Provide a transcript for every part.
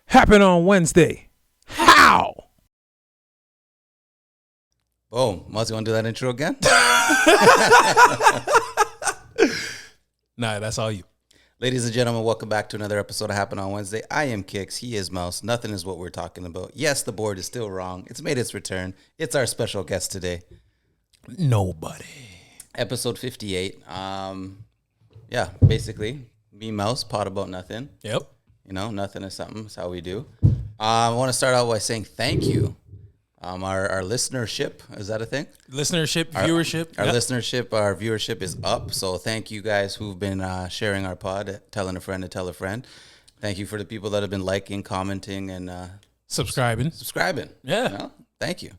Happen on Wednesday. How? Boom. Muzz, you want to do that intro again? Nah, that's all you. Ladies and gentlemen, welcome back to another episode of Happen on Wednesday. I am Kix. He is Mouse. Nothing is what we're talking about. Yes, the board is still wrong. It's made its return. It's our special guest today. Nobody. Episode 58. Yeah, basically, me, Mouse, pot about nothing. Yep. You know, nothing is something. That's how we do. I want to start out by saying thank you. Our listenership, is that a thing? Listenership, viewership. Our listenership, our viewership is up. So thank you guys who've been sharing our pod, telling a friend to tell a friend. Thank you for the people that have been liking, commenting, and subscribing. Yeah. You know? Thank you.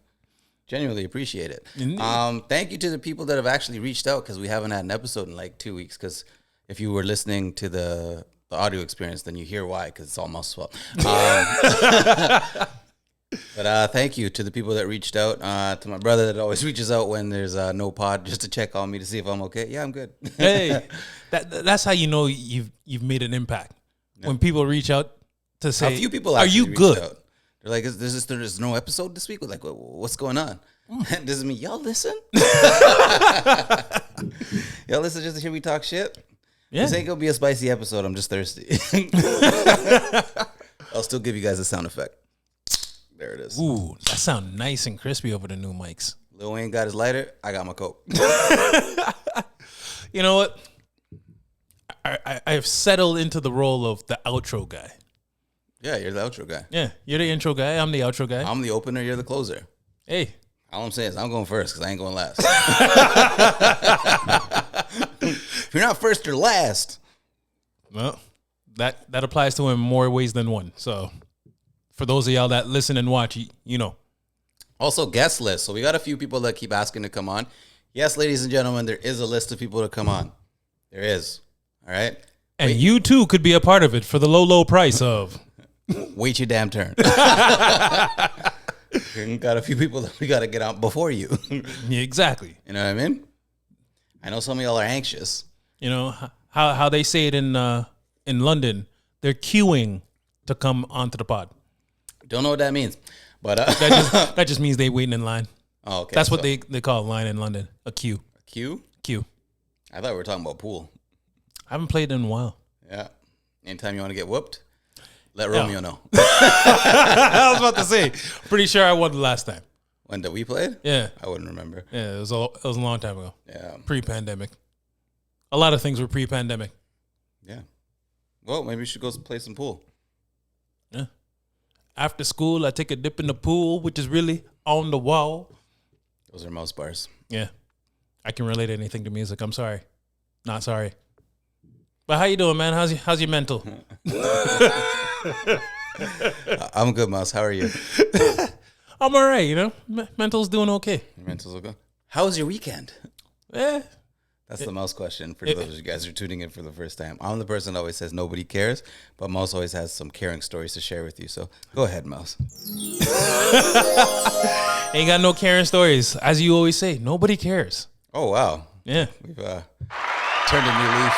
Genuinely appreciate it. Indeed. Thank you to the people that have actually reached out because we haven't had an episode in like 2 weeks. Because if you were listening to the audio experience, then you hear why, because it's almost well. But thank you to the people that reached out. To my brother that always reaches out when there's no pod just to check on me to see if I'm okay. Yeah, I'm good. Hey, that's how you know you've made an impact. Yeah. When people reach out to say, a few people are you good? Out. They're like, there's no episode this week? We're like, what's going on? This is me. Y'all listen? Y'all listen just to hear me talk shit? Yeah. This ain't going to be a spicy episode. I'm just thirsty. I'll still give you guys a sound effect. There it is. Ooh, that sounds nice and crispy over the new mics. Lil Wayne got his lighter. I got my Coke. You know what? I've settled into the role of the outro guy. Yeah, you're the outro guy. Yeah, you're the intro guy. I'm the outro guy. I'm the opener. You're the closer. Hey. All I'm saying is I'm going first because I ain't going last. If you're not first, you're last. Well, that applies to him in more ways than one. So for those of y'all that listen and watch, you know. Also, guest list. So we got a few people that keep asking to come on. Yes, ladies and gentlemen, there is a list of people to come on. There is. All right? And you, too, could be a part of it for the low, low price of... Wait your damn turn. We got a few people that we got to get out before you. Yeah, exactly. You know what I mean? I know some of y'all are anxious. You know, how they say it in London, they're queuing to come onto the pod. Don't know what that means, but that just means they waiting in line. Oh, okay. That's what they call a line in London, a queue. A queue? Queue. I thought we were talking about pool. I haven't played in a while. Yeah. Anytime you want to get whooped, let Romeo know. I was about to say, pretty sure I won the last time. When did we play? Yeah. I wouldn't remember. Yeah, it was a long time ago. Yeah. Pre-pandemic. A lot of things were pre-pandemic. Yeah. Well, maybe we should go play some pool. Yeah. After school, I take a dip in the pool, which is really on the wall. Those are most bars. Yeah. I can relate anything to music. I'm sorry. Not sorry. But how you doing, man? How's your mental? I'm good, Mouse. How are you? I'm all right, you know. Mental's doing okay. Mental's okay. How was your weekend? Yeah. That's the Mouse question for those of you guys who are tuning in for the first time. I'm the person that always says nobody cares, but Mouse always has some caring stories to share with you. So go ahead, Mouse. Ain't got no caring stories. As you always say, nobody cares. Oh, wow. Yeah. We've turned a new leaf.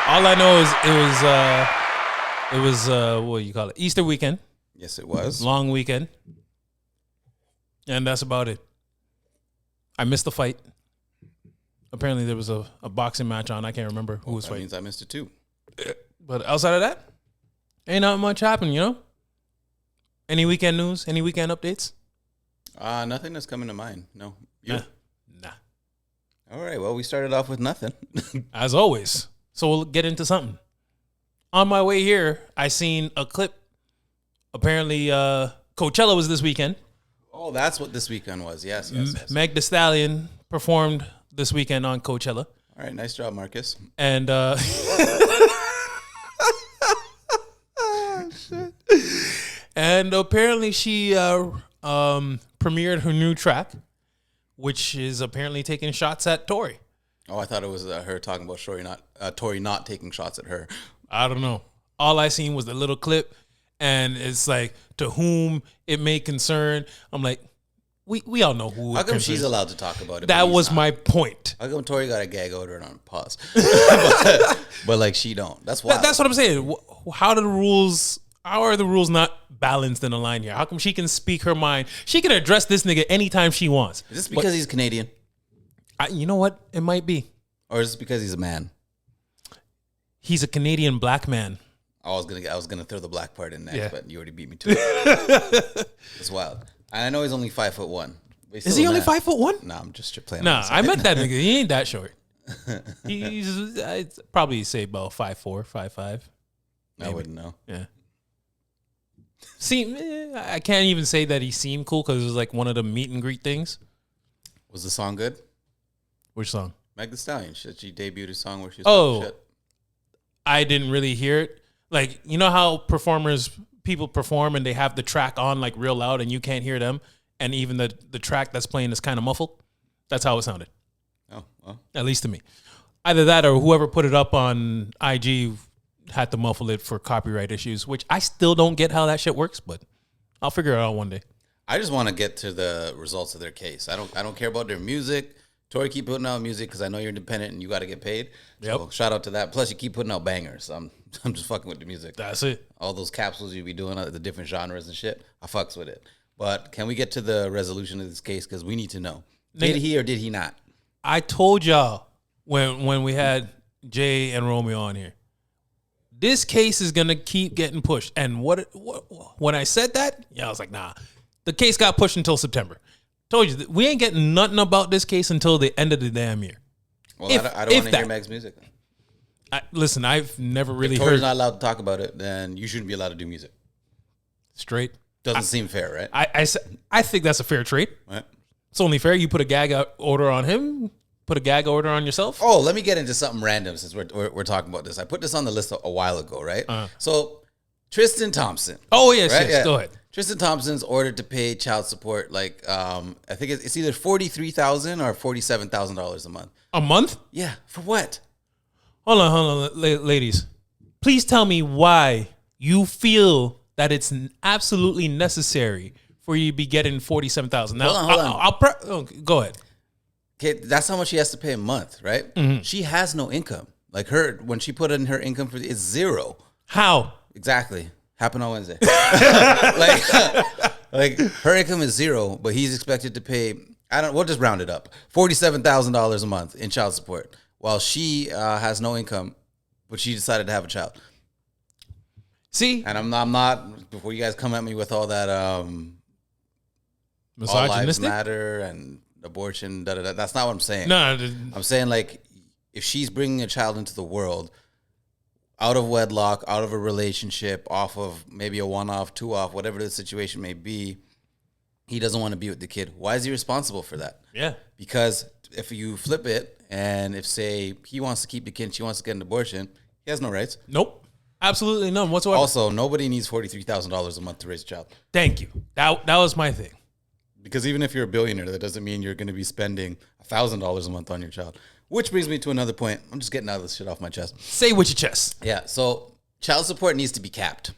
All I know is it was what do you call it? Easter weekend. Yes, it was. Long weekend. And that's about it. I missed the fight. Apparently there was a boxing match on. I can't remember who was fighting. That means I missed it too. But outside of that, ain't not much happened, you know? Any weekend news? Any weekend updates? Nothing that's coming to mind. No. You? Nah. All right. Well, we started off with nothing. As always. So we'll get into something. On my way here, I seen a clip. Apparently, Coachella was this weekend. Oh, that's what this weekend was. Yes. Meg The Stallion performed this weekend on Coachella. All right. Nice job, Marcus. And shit. And apparently she premiered her new track, which is apparently taking shots at Tory. Oh, I thought it was her talking about Tory not taking shots at her. I don't know. All I seen was the little clip, and it's like, to whom it may concern. I'm like, we all know who. How come she's allowed to talk about it? That was my point. How come Tory got a gag order on pause? but like she don't. That's why. That's what I'm saying. how are the rules not balanced in the line here? How come she can speak her mind? She can address this nigga anytime she wants. Is this because he's Canadian? You know what? It might be. Or is it because he's a man? He's a Canadian black man. I was gonna throw the black part in next, Yeah. but you already beat me to it. It's wild. I know he's only 5'1". Is he only 5'1"? Nah, I'm just playing. Nah, I met that nigga. He ain't that short. He's I'd probably say about 5'4", 5'5". I wouldn't know. Yeah. I can't even say that he seemed cool because it was like one of the meet and greet things. Was the song good? Which song? Meg The Stallion. She debuted a song where she was Oh, shit. I didn't really hear it. Like, you know how people perform and they have the track on like real loud and you can't hear them, and even the track that's playing is kind of muffled? That's how it sounded. Oh, well. At least to me. Either that or whoever put it up on IG had to muffle it for copyright issues, which I still don't get how that shit works, but I'll figure it out one day. I just want to get to the results of their case. I don't care about their music. Tori, keep putting out music because I know you're independent and you got to get paid. So shout out to that. Plus, you keep putting out bangers. I'm just fucking with the music. That's it. All those capsules you be doing, the different genres and shit, I fucks with it. But can we get to the resolution of this case? Because we need to know. Did he or did he not? I told y'all when we had Jay and Romeo on here, this case is gonna keep getting pushed. And when I said that, I was like, nah. The case got pushed until September. Told you we ain't getting nothing about this case until the end of the damn year. Well, I don't want to hear Meg's music. Listen, I've never really if heard. Tori's not allowed to talk about it, then you shouldn't be allowed to do music. Straight. Doesn't seem fair, right? I think that's a fair trade. Right. It's only fair. You put a gag order on him. Put a gag order on yourself. Oh, let me get into something random since we're talking about this. I put this on the list a while ago, right? So Tristan Thompson. Oh yes, right? yes. Yeah. Go ahead. Tristan Thompson's ordered to pay child support, like I think it's either $43,000 or $47,000 a month. A month? Yeah, for what? Hold on, ladies. Please tell me why you feel that it's absolutely necessary for you to be getting $47,000. Now, Hold on. Go ahead. Okay, that's how much she has to pay a month, right? Mm-hmm. She has no income. Like when she put in her income it's zero. How? Exactly. Happened on Wednesday. like her income is zero, but he's expected to pay. We'll just round it up. $47,000 a month in child support, while she has no income, but she decided to have a child. See, and I'm not. Before you guys come at me with all that, all lives matter and abortion. That's not what I'm saying. No, I'm saying like if she's bringing a child into the world, out of wedlock, out of a relationship, off of maybe a one-off, two-off, whatever the situation may be, he doesn't want to be with the kid. Why is he responsible for that? Yeah. Because if you flip it, and if, say, he wants to keep the kid, she wants to get an abortion, he has no rights. Nope. Absolutely none whatsoever. Also, nobody needs $43,000 a month to raise a child. Thank you. That was my thing. Because even if you're a billionaire, that doesn't mean you're going to be spending $1,000 a month on your child. Which brings me to another point. I'm just getting all this shit off my chest. Say with your chest. Yeah, so child support needs to be capped.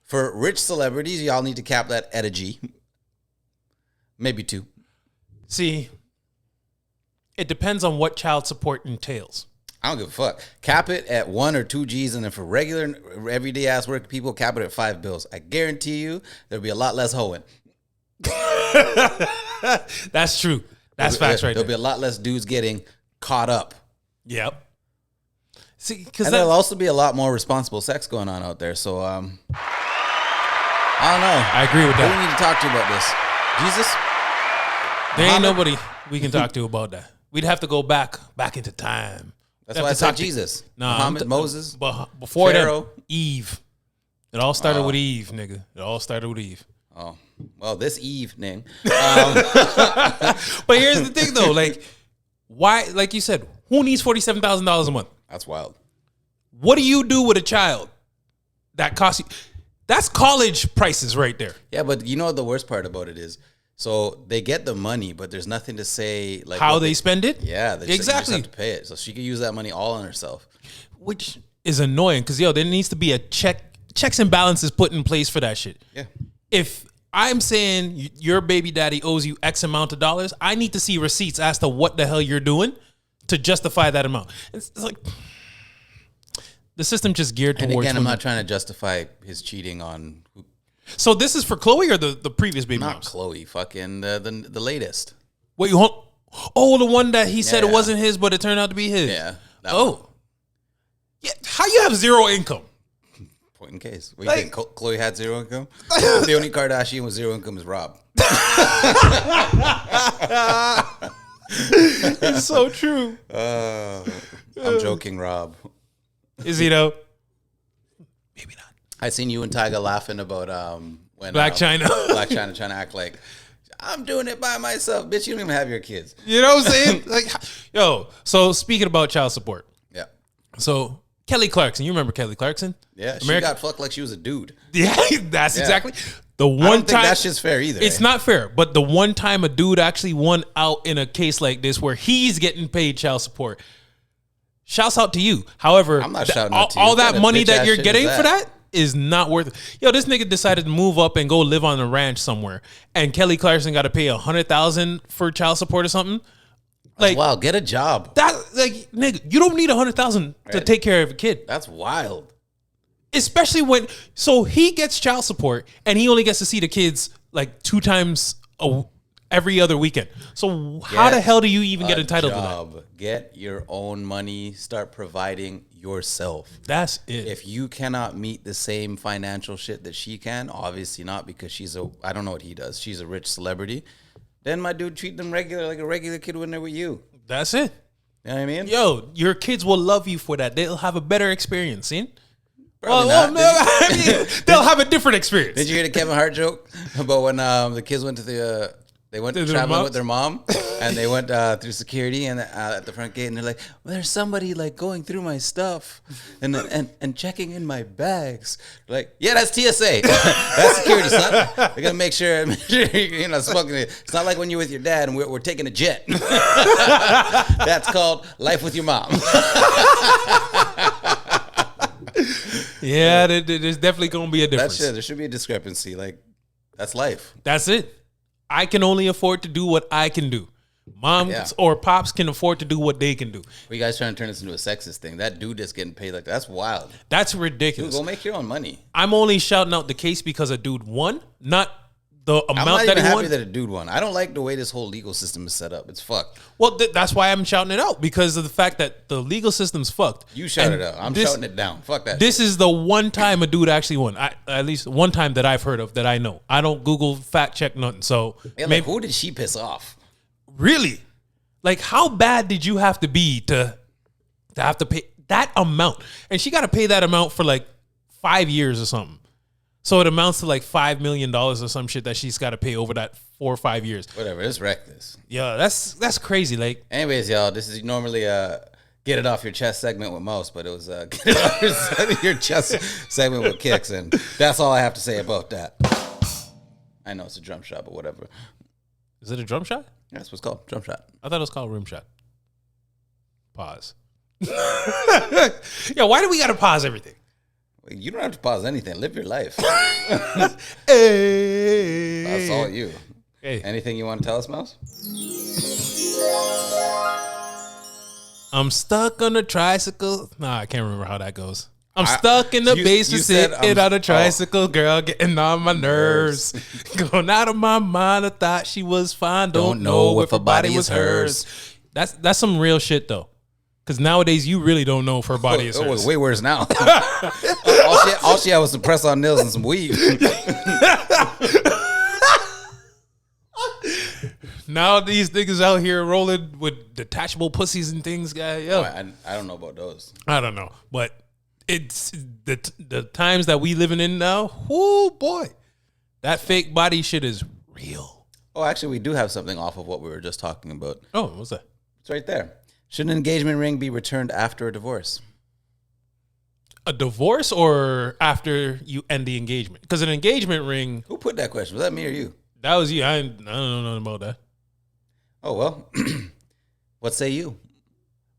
For rich celebrities, y'all need to cap that at a G. Maybe 2. See, it depends on what child support entails. I don't give a fuck. Cap it at 1 or 2 G's, and then for regular, everyday ass work people, cap it at 5 bills. I guarantee you there'll be a lot less hoeing. That's true. That's facts right there. There'll be a lot less dudes getting caught up. Yep. See, because there'll also be a lot more responsible sex going on out there. So, I don't know. I agree with that. Who do we need to talk to about this? Jesus? There ain't nobody we can talk to about that. We'd have to go back into time. That's why I said Jesus. Muhammad, Moses, before Pharaoh. Eve. It all started with Eve, nigga. It all started with Eve. Oh, well, this evening. But here's the thing, though. Like, why? Like you said, who needs $47,000 a month? That's wild. What do you do with a child that costs you? That's college prices right there. Yeah, but you know what the worst part about it is? So they get the money, but there's nothing to say like how they spend it. Yeah, exactly. Just have to pay it, so she could use that money all on herself, which is annoying because there needs to be a checks and balances put in place for that shit. Yeah. If I'm saying your baby daddy owes you X amount of dollars, I need to see receipts as to what the hell you're doing to justify that amount. It's like The system just geared And towards again, I'm women. not trying to justify his cheating on So this is for Chloe or the previous baby not moms? Chloe, fucking the latest. Wait, you want? Oh, the one that he said it Yeah. wasn't his, but it turned out to be his. Yeah. that one. Oh. Yeah. How you have zero income? Point in case. What, you think Chloe had zero income? The only Kardashian with zero income is Rob. It's so true. I'm joking, Rob. Is he though? Maybe not. I seen you and Tyga laughing about when Black China. Black China trying to act like I'm doing it by myself. Bitch, you don't even have your kids. You know what I'm saying? Like, yo. So speaking about child support, Yeah. so Kelly Clarkson, you remember Kelly Clarkson? Yeah. She America- got fucked like she was a dude. Yeah, that's exactly the I one don't think time. that shit's fair either. It's not fair, but the one time a dude actually won out in a case like this where he's getting paid child support, shouts out to you. However, I'm not shouting out to you. all What that kind of money that bitch-ass you're shit getting is for that? that is not worth it. Yo, this nigga decided to move up and go live on a ranch somewhere, and Kelly Clarkson got to pay $100,000 for child support or something. Like, Wow, get a job. that, like, nigga, you don't need $100,000 to Right. take care of a kid. That's wild. Especially when, so he gets child support and he only gets to see the kids like 2 times every other weekend. So how the hell do you even get entitled to that? Get your own money. Start providing yourself. That's it. If you cannot meet the same financial shit that she can, obviously not because I don't know what he does. She's a rich celebrity. Then my dude, treat them regular like a regular kid when they're with you. That's it. You know what I mean? Yo, your kids will love you for that. They'll have a better experience, see? Probably not. No, I mean, they'll have a different experience. Did you hear the Kevin Hart joke about when the kids went to they went To their traveling moms? with their mom and they went through security and at the front gate and they're like, well, there's somebody like going through my stuff and checking in my bags. Like, yeah, that's TSA. That's security, son. They're gonna make sure you're not smoking it. It's not like when you're with your dad and we're taking a jet. That's called life with your mom. Yeah, there's definitely going to be a difference. There should be a discrepancy. Like, that's life. That's it. I can only afford to do what I can do. Moms or pops can afford to do what they can do. Are you guys trying to turn this into a sexist thing? That dude that's getting paid like that's wild. That's ridiculous. Dude, go make your own money. I'm only shouting out the case because a dude won, not the I'm amount not that even he happy won. that a dude won. I don't like the way this whole legal system is set up. It's fucked. Well, that's why I'm shouting it out, because of the fact that the legal system's fucked. You shout And it out. I'm this- shouting it down. Fuck that. This is the one time a dude actually won. At least one time that I've heard of that I know. I don't Google fact check nothing. So Yeah, like, maybe who did she piss off? really, like, how bad did you have to be to have to pay that amount? And she got to pay that amount for like 5 years or something. So it amounts to like $5 million or some shit that she's got to pay over that 4 or 5 years. Whatever. It's reckless. Yeah, that's crazy. Like, Anyways, y'all, this is normally a get it off your chest segment with most, but it was a get it off your chest segment with Kicks, and that's all I have to say about that. I know it's a drum shot, but whatever. is it a drum shot? That's what's called drum shot. I thought it was called rim shot. Pause. Yo, why do we got to pause everything? You don't have to pause anything. Live your life. Hey. That's all you. Hey. Anything you want to tell us, Mouse? I'm stuck on a tricycle. Nah, I can't remember how that goes. I'm stuck in the you basement said sitting on a tricycle, girl, getting on my nerves. Going out of my mind, I thought she was fine. Don't know if her body was hers. That's some real shit, though. Because nowadays, you really don't know if her body is It was hers. way worse now. all she had was some press-on nails and some weave. Now these niggas out here rolling with detachable pussies and things, guy. Yo, I don't know about those. I don't know, but it's the times that we living in now. Oh boy, that fake body shit is real. Oh, actually, we do have something off of what we were just talking about. Oh, what's that? It's right there. Should an engagement ring be returned after a divorce? A divorce or after you end the engagement? Because an engagement ring, Who put that question? Was that me or you? that was you. I don't know nothing about that. Oh, well. What say you?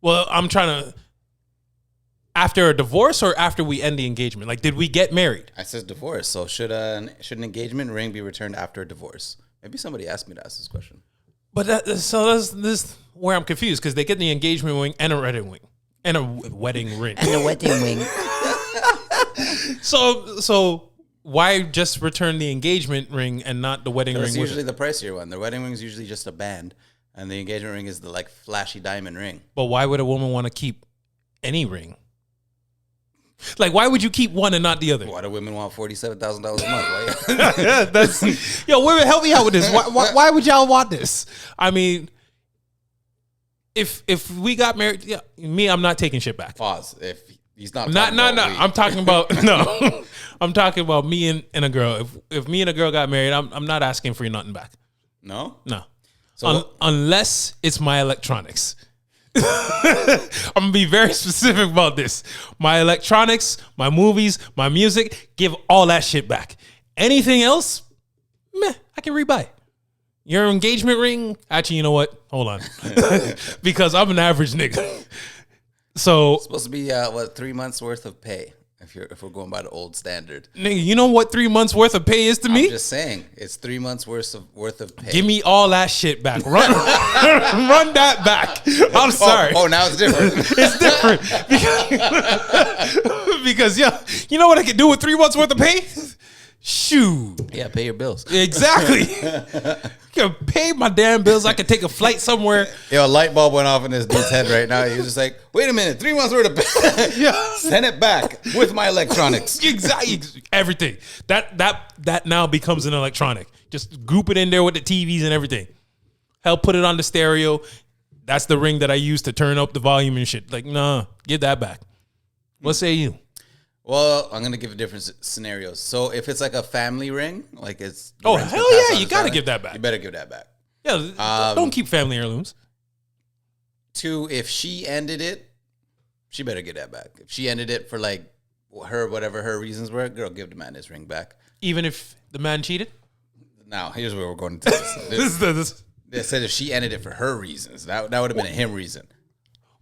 Well, I'm trying to. After a divorce or after we end the engagement? Like, did we get married? I said divorce. So should an engagement ring be returned after a divorce? Maybe somebody asked me to ask this question. But this where I'm confused, because they get the engagement ring and a wedding ring and a wedding ring. And the wedding ring. So why just return the engagement ring and not the wedding ring? It's usually the pricier one. The wedding ring is usually just a band, and the engagement ring is the like flashy diamond ring. But why would a woman want to keep any ring? Like, why would you keep one and not the other? Why do women want $47,000 a month? That's yo, women, help me out with this. Why would y'all want this? I mean, if we got married, yeah, me, I'm not taking shit back. Pause. If he's not, No. I'm talking about no. I'm talking about me and a girl. If me and a girl got married, I'm not asking for nothing back. No. So unless it's my electronics. I'm gonna be very specific about this. My electronics, my movies, my music, give all that shit back. Anything else, meh, I can rebuy. Your engagement ring, actually, you know what? Hold on, because I'm an average nigga. So it's supposed to be 3 months worth of pay if we're going by the old standard. Nigga, you know what 3 months worth of pay is to me? I'm just saying, it's 3 months worth of pay. Give me all that shit back. Run that back. I'm sorry. Oh, now it's different. It's different because yeah, you know what I could do with 3 months worth of pay? Shoot. Yeah, pay your bills. Exactly. You can pay my damn bills. I could take a flight somewhere. Yo, a light bulb went off in this dude's head right now. He was just like, wait a minute, 3 months worth of pay. Yeah. Send it back with my electronics. Exactly. Everything. That now becomes an electronic. Just group it in there with the TVs and everything. Hell, put it on the stereo. That's the ring that I use to turn up the volume and shit. Like, nah, get that back. What say you? Well, I'm gonna give different scenarios. So if it's like a family ring, like it's hell yeah, you gotta give that back. You better give that back. Yeah, don't keep family heirlooms. 2, if she ended it, she better get that back. If she ended it for like whatever her reasons were, girl, give the man his ring back. Even if the man cheated. Now here's where we're going to this. They said if she ended it for her reasons, that would have been a him reason.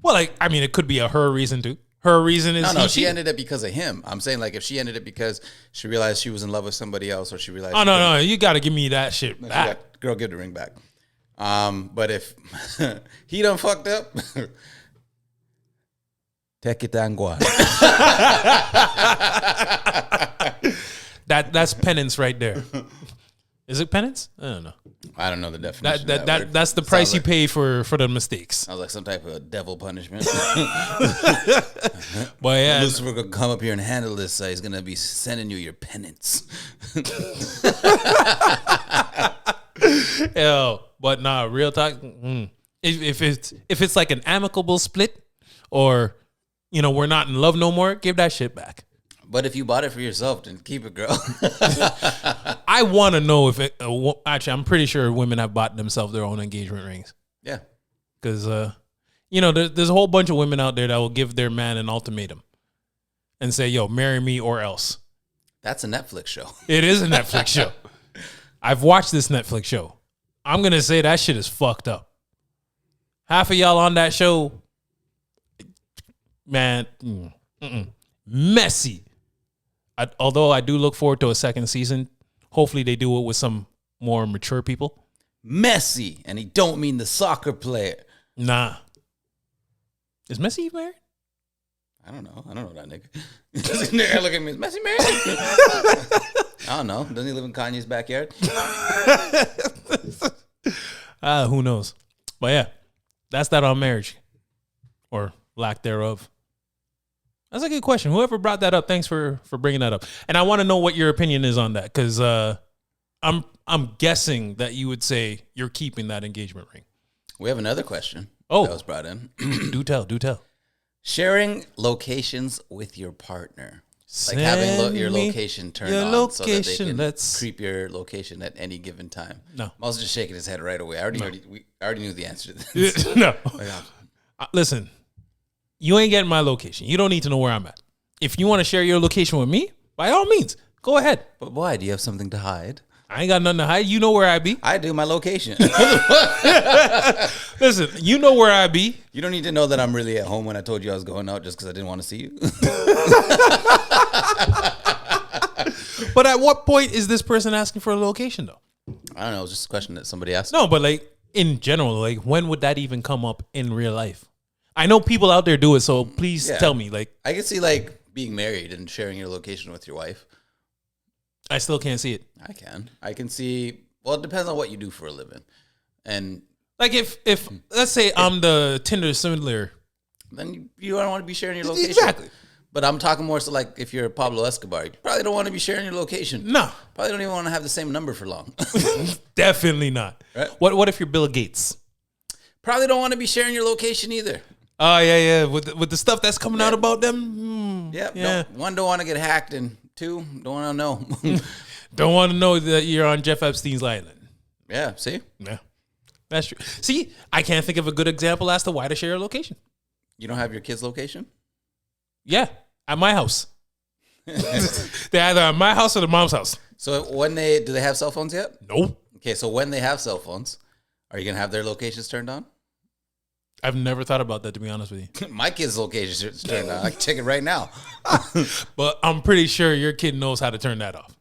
Well, like I mean, it could be a her reason too. Her reason is she ended it because of him. I'm saying like if she ended it because she realized she was in love with somebody else, or she realized. Oh no, you got to give me that shit back. Girl, give the ring back. But if he done fucked up, take it and go. That's penance right there. Is it penance? I don't know. I don't know the definition. That's the price you pay for the mistakes. Sounds like some type of devil punishment. But yeah, Lucifer gonna come up here and handle this. He's gonna be sending you your penance. But nah, real talk. If it's like an amicable split, or we're not in love no more, give that shit back. But if you bought it for yourself, then keep it, girl. I want to know if it. Actually, I'm pretty sure women have bought themselves their own engagement rings. Yeah, because there's a whole bunch of women out there that will give their man an ultimatum and say, "Yo, marry me or else." That's a Netflix show. It is a Netflix show. I've watched this Netflix show. I'm gonna say that shit is fucked up. Half of y'all on that show, man, messy. Although I do look forward to a second season. Hopefully they do it with some more mature people. Messi, and he don't mean the soccer player. Nah. Is Messi married? I don't know that nigga. Nigga look at me, is Messi married? I don't know. Doesn't he live in Kanye's backyard? Who knows? But yeah, that's that on marriage. Or lack thereof. That's a good question. Whoever brought that up, thanks for bringing that up. And I want to know what your opinion is on that, because I'm guessing that you would say you're keeping that engagement ring. We have another question that was brought in. Do tell. Sharing locations with your partner. Like having your location turned on so that they can creep your location at any given time. No. Miles just shaking his head right away. I already knew the answer to this. No. Listen. You ain't getting my location. You don't need to know where I'm at. If you want to share your location with me, by all means, go ahead. But why? Do you have something to hide? I ain't got nothing to hide. You know where I be. I do, my location. Listen, you know where I be. You don't need to know that I'm really at home when I told you I was going out just because I didn't want to see you. But at what point is this person asking for a location, though? I don't know. It was just a question that somebody asked. No, but like in general, like when would that even come up in real life? I know people out there do it, so please tell me. Like, I can see like being married and sharing your location with your wife. I still can't see it. I can see. Well, it depends on what you do for a living, and like if let's say I'm the Tinder swindler, then you don't want to be sharing your location. Exactly. But I'm talking more so like if you're Pablo Escobar, you probably don't want to be sharing your location. No, probably don't even want to have the same number for long. Definitely not. Right? What if you're Bill Gates? Probably don't want to be sharing your location either. Oh yeah. With the stuff that's coming out about them. Yeah. One, don't want to get hacked, and two, don't want to know. Don't want to know that you're on Jeff Epstein's island. Yeah. See. Yeah, that's true. See, I can't think of a good example as to why to share a location. You don't have your kid's location? Yeah, at my house. They're either at my house or the mom's house. So do they have cell phones yet? Nope. Okay, so when they have cell phones, are you gonna have their locations turned on? I've never thought about that, to be honest with you. My kid's location is turned on. I can check it right now. But I'm pretty sure your kid knows how to turn that off.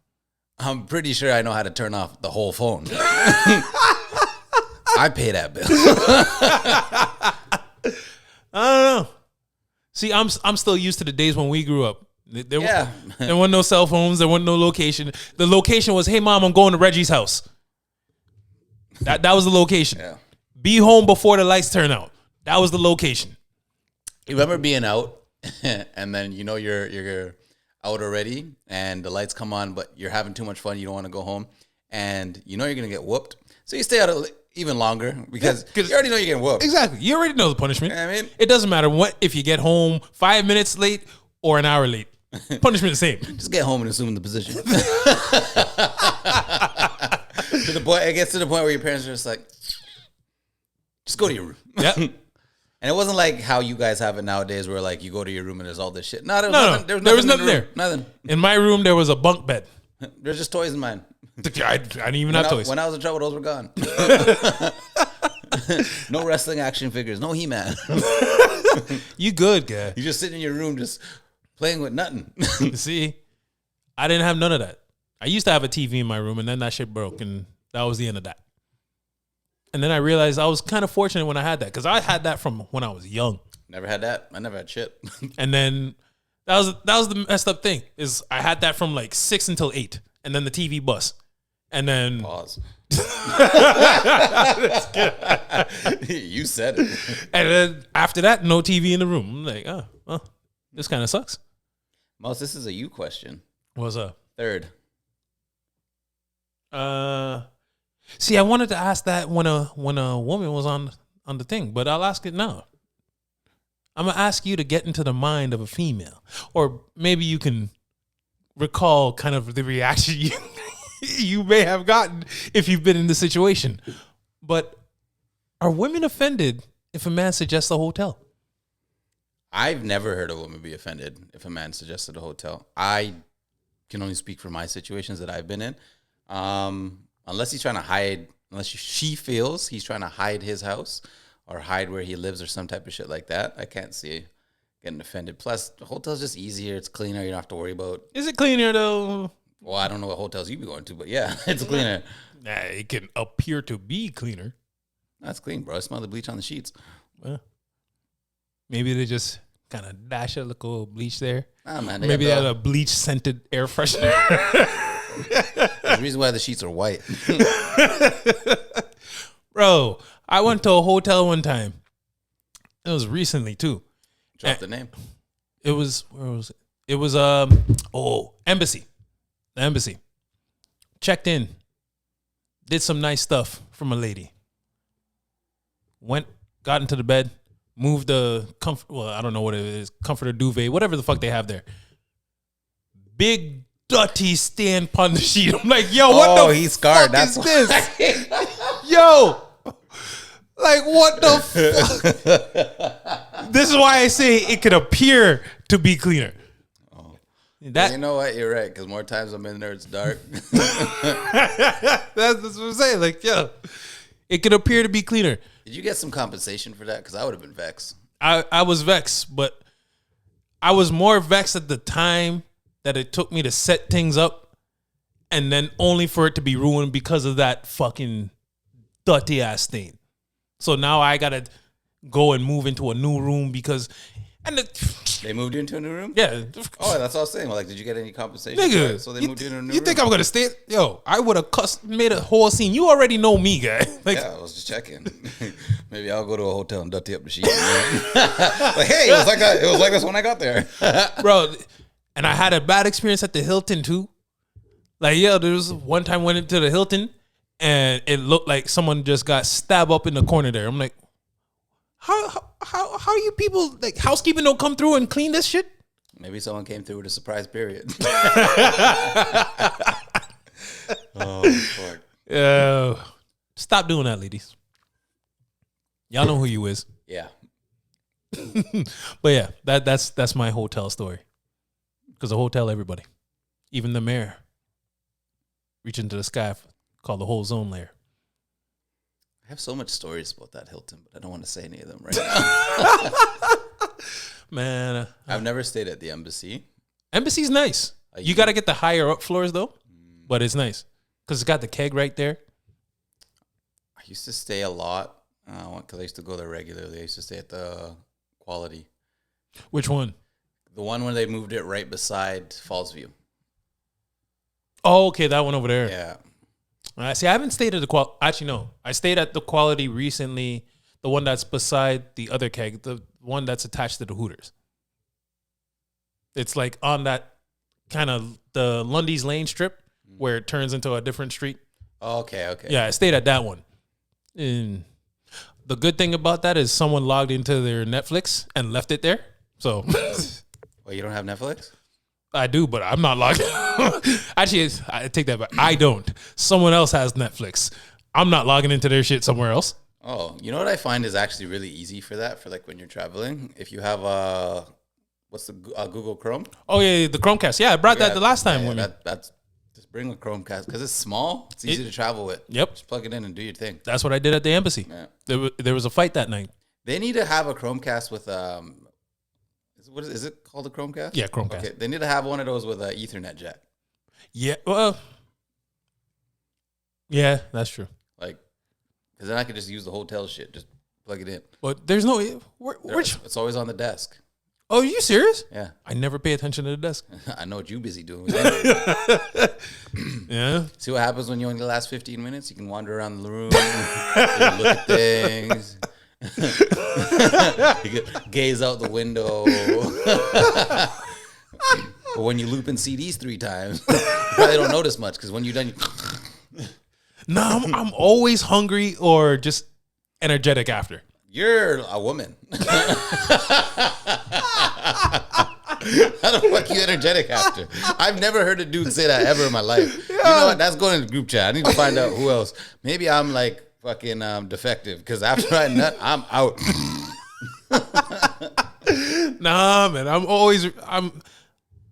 I'm pretty sure I know how to turn off the whole phone. I pay that bill. I don't know. See, I'm still used to the days when we grew up. There wasn't no cell phones. There wasn't no location. The location was, hey, Mom, I'm going to Reggie's house. That was the location. Yeah. Be home before the lights turn out. That was the location. You remember being out and then you're out already and the lights come on, but you're having too much fun. You don't want to go home and you're going to get whooped. So you stay out even longer because you already know you're getting whooped. Exactly. You already know the punishment. You know what I mean? It doesn't matter if you get home 5 minutes late or an hour late. Punishment the same. Just get home and assume the position. To the point, it gets to the point where your parents are just like, just go to your room. Yeah. And it wasn't like how you guys have it nowadays where like you go to your room and there's all this shit. No, there was nothing there. Nothing. In my room, there was a bunk bed. There's just toys in mine. I didn't even have toys. When I was in trouble, those were gone. No wrestling action figures. No He-Man. You good, guy. You just sitting in your room just playing with nothing. See, I didn't have none of that. I used to have a TV in my room, and then that shit broke, and that was the end of that. And then I realized I was kind of fortunate when I had that, because I had that from when I was young. Never had that. I never had shit. And then that was the messed up thing, is I had that from like 6 until 8, and then the TV bus. And then pause. You said it. And then after that, no TV in the room. I'm like, oh, well, this kind of sucks. Mouse, this is a you question. What's up? Third. See, I wanted to ask that when a woman was on the thing, but I'll ask it now. I'm gonna ask you to get into the mind of a female, or maybe you can recall kind of the reaction you may have gotten if you've been in the situation. But are women offended if a man suggests a hotel? I've never heard a woman be offended if a man suggested a hotel. I can only speak for my situations that I've been in. Unless he's trying to hide, she feels he's trying to hide his house or hide where he lives or some type of shit like that, I can't see getting offended. Plus, the hotel's just easier. It's cleaner. You don't have to worry about. Is it cleaner though? Well, I don't know what hotels you be going to, but yeah, it's cleaner. Nah, it can appear to be cleaner. That's clean, bro. I smell the bleach on the sheets. Well, maybe they just kind of dash a little bleach there. Nah, man. Maybe they had a bleach scented air freshener. There's a reason why the sheets are white. Bro, I went to a hotel one time. It was recently too. Drop the name. It was, where was it? It was Embassy. The Embassy. Checked in. Did some nice stuff from a lady. Got into the bed, moved the I don't know what it is, comforter, duvet, whatever the fuck they have there. Big dirty stain upon the sheet. I'm like, yo, what the he's scarred. fuck is this? Yo, like what the fuck? This is why I say it could appear to be cleaner. You know what? You're right. Because more times I'm in there, it's dark. That's what I'm saying. Like, yeah, it could appear to be cleaner. Did you get some compensation for that? Because I would have been vexed. I was vexed, but I was more vexed at the time that it took me to set things up, and then only for it to be ruined because of that fucking dirty ass stain. So now I gotta go and move into a new room because And They moved you into a new room? yeah. Oh, that's what I was saying. Well, like, did you get any compensation? Nigga, So they moved you into a new room? you think I'm gonna stay? Yo, I would have made a whole scene. You already know me, guy. Like, Yeah, I was just checking. Maybe I'll go to a hotel and dirty up the sheets. Like, hey, it was like that. It was like this when I got there. bro. And I had a bad experience at the Hilton too. Like, yeah, there was one time went into the Hilton and it looked like someone just got stabbed up in the corner there. I'm like, how you people like housekeeping don't come through and clean this shit? Maybe someone came through with a surprise period. Oh, fuck. Stop doing that, ladies. Y'all know who you is. Yeah. But yeah, that's my hotel story. Because the hotel, everybody, even the mayor, reach into the sky, call the whole zone layer. I have so much stories about that Hilton, but I don't want to say any of them right now. Man, I've never stayed at the Embassy. Embassy's nice. You got to get the higher up floors though, but it's nice because it's got the keg right there. I used to stay a lot because I used to go there regularly. I used to stay at the Quality. Which one? The one where they moved it right beside Falls View. Oh, okay, that one over there. Yeah. See, I haven't stayed at the Quality. Actually, no. I stayed at the Quality recently. The one that's beside the other keg. The one that's attached to the Hooters. It's like on that kind of the Lundy's Lane strip where it turns into a different street. Oh, okay. Yeah, I stayed at that one. And the good thing about that is someone logged into their Netflix and left it there. So... Well, you don't have Netflix? I do, but I'm not logged. Actually, I take that back. I don't. Someone else has Netflix. I'm not logging into their shit somewhere else. Oh, you know what I find is actually really easy for that, for like when you're traveling? If you have what's the Google Chrome? Oh, yeah, the Chromecast. Yeah, I brought that the last time with me. That's just bring a Chromecast because it's small. It's easy to travel with. Yep. Just plug it in and do your thing. That's what I did at the embassy. Yeah. There was a fight that night. They need to have a Chromecast with what is it called? A Chromecast? Yeah, Chromecast. Okay, they need to have one of those with an Ethernet jack. Yeah, well, yeah, that's true. Like, because then I could just use the hotel shit. Just plug it in. But there's no. It's always on the desk. Oh, are you serious? Yeah. I never pay attention to the desk. I know what you're busy doing. Yeah. See what happens when you only last 15 minutes? You can wander around the room, you look at things. You can gaze out the window. But when you loop in CDs 3 times, you probably don't notice much because when you're done, No, I'm always hungry or just energetic after. You're a woman. How the fuck you energetic after? I've never heard a dude say that ever in my life. Yeah. You know what? That's going in the group chat. I need to find out who else. Maybe I'm like fucking defective because after I nut, I'm out. Nah, man.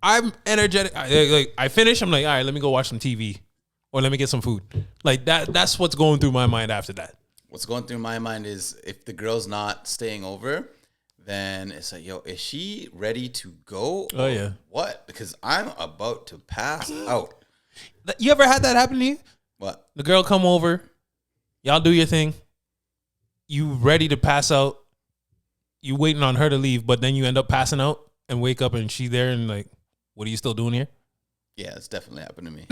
I'm energetic. I finish. I'm like, all right, let me go watch some TV or let me get some food. Like that. That's what's going through my mind after that. What's going through my mind is if the girl's not staying over, then it's like, yo, is she ready to go? Oh, yeah. What? Because I'm about to pass out. You ever had that happen to you? What? The girl come over, y'all do your thing. You ready to pass out. You waiting on her to leave, but then you end up passing out and wake up and she there and like, what are you still doing here? Yeah, it's definitely happened to me.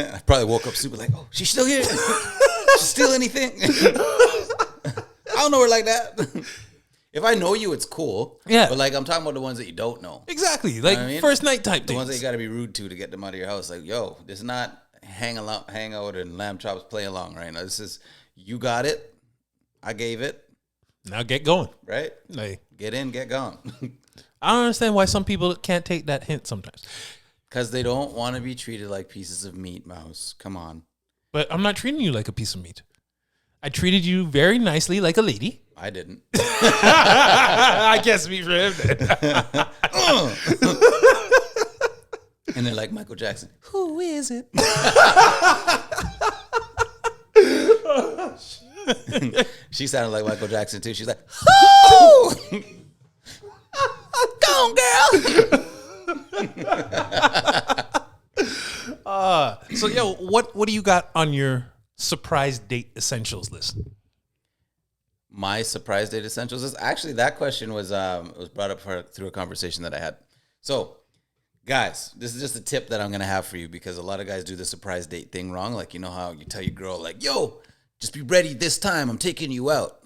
I probably woke up super like, oh, she's still here. She's still anything. I don't know her like that. If I know you, it's cool. Yeah. But like I'm talking about the ones that you don't know. Exactly. Like I mean? First night type The things. ones that you got to be rude to get them out of your house. Like, yo, this is not hang out and lamb chops play along right now. This is, you got it. I gave it. Now get going. Right? Like, Get in, get gone. I don't understand why some people can't take that hint sometimes. Because they don't want to be treated like pieces of meat, Mouse. Come on. But I'm not treating you like a piece of meat. I treated you very nicely like a lady. I didn't. I can't speak for him then. And they're like Michael Jackson. Who is it? She sounded like Michael Jackson too. She's like, "Oh, go on, girl." So yo, what do you got on your surprise date essentials list? my surprise date essentials is actually that question was brought up through a conversation that I had. So, guys, this is just a tip that I'm gonna have for you because a lot of guys do the surprise date thing wrong. Like, you know how you tell your girl like, "Yo, just be ready this time. I'm taking you out."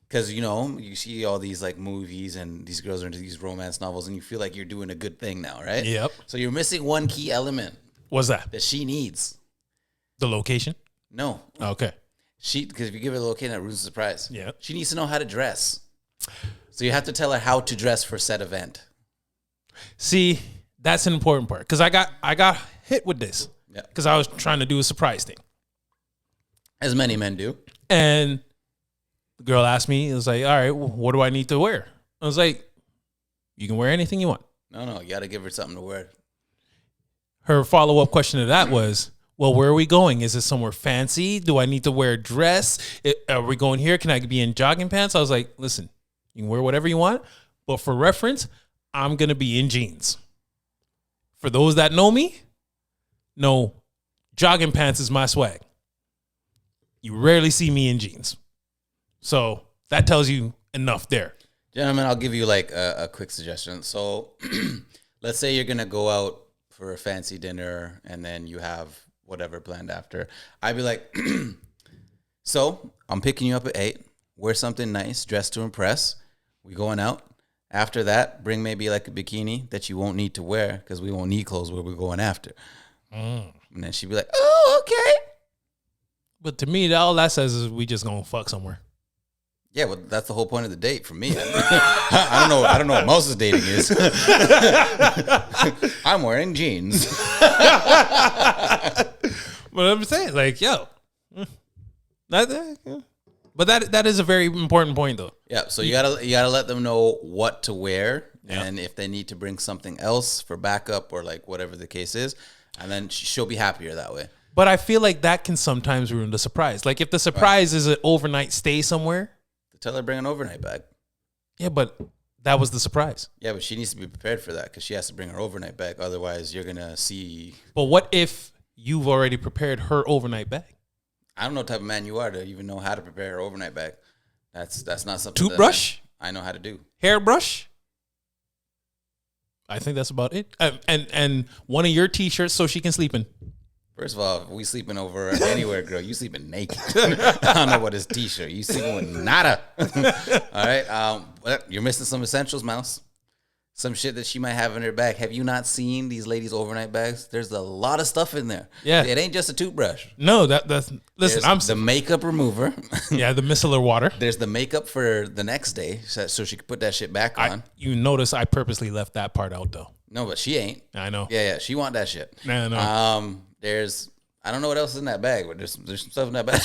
Because you know you see all these like movies and these girls are into these romance novels, and you feel like you're doing a good thing now, right? Yep. So you're missing one key element What's that? that she needs. The location? No. Okay. Because if you give her the location, that ruins the surprise. Yeah. She needs to know how to dress. So you have to tell her how to dress for said event. See, that's an important part because I got hit with this because I was trying to do a surprise thing. As many men do. And the girl asked me, it was like, all right, well, what do I need to wear? I was like, you can wear anything you want. No, you got to give her something to wear. Her follow-up question to that was, well, where are we going? Is it somewhere fancy? Do I need to wear a dress? Are we going here? Can I be in jogging pants? I was like, listen, you can wear whatever you want, but for reference, I'm going to be in jeans. For those that know me, no, jogging pants is my swag. You rarely see me in jeans. So that tells you enough there. Gentlemen, I'll give you like a quick suggestion. So let's say you're going to go out for a fancy dinner and then you have whatever planned after. I'd be like, so I'm picking you up at 8. Wear something nice, dress to impress. We going out. After that, bring maybe like a bikini that you won't need to wear because we won't need clothes where we're going after. And then she'd be like, oh, okay. But to me, all that says is we just going to fuck somewhere. Yeah, well, that's the whole point of the date for me. I don't know what Moses' dating is. I'm wearing jeans. But I'm saying, like, yo, but that is a very important point, though. Yeah, so you gotta let them know what to wear, and if they need to bring something else for backup or like whatever the case is, and then she'll be happier that way. But I feel like that can sometimes ruin the surprise. Like if the surprise is an overnight stay somewhere, tell her to bring an overnight bag. Yeah, but that was the surprise. Yeah, but she needs to be prepared for that because she has to bring her overnight bag. Otherwise, you're gonna see. But what if you've already prepared her overnight bag? I don't know what type of man you are to even know how to prepare her overnight bag. That's not something. Toothbrush? I know how to do. Hairbrush? I think that's about it. And one of your t-shirts so she can sleep in. First of all, if we sleeping over anywhere, girl, you sleeping naked. I don't know what his t-shirt. You sleeping with nada. All right. Well, you're missing some essentials, Mouse. Some shit that she might have in her bag. Have you not seen these ladies' overnight bags? There's a lot of stuff in there. Yeah. It ain't just a toothbrush. No, that's listen. There's the makeup remover. Yeah, the micellar water. There's the makeup for the next day, so she could put that shit back on. You notice I purposely left that part out though. No, but she ain't. I know. Yeah, she want that shit. No. There's I don't know what else is in that bag, but there's some stuff in that bag.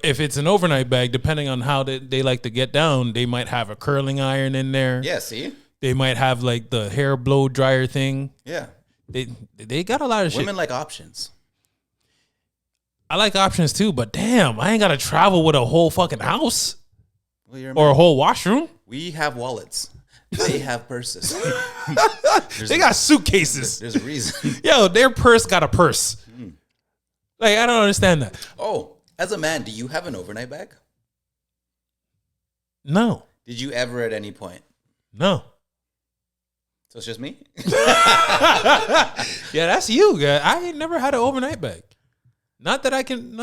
If it's an overnight bag, depending on how they like to get down, they might have a curling iron in there. Yeah, see? They might have like the hair blow dryer thing. Yeah. They got a lot of shit. Women like options. I like options too, but damn, I ain't got to travel with a whole fucking house or a whole washroom. We have wallets. They have purses. They got suitcases. There's a reason. Yo, their purse got a purse. Like, I don't understand that. Oh, as a man, do you have an overnight bag? No. Did you ever at any point? No. So it's just me? Yeah, that's you, guy. I ain't never had an overnight bag. Not that I can,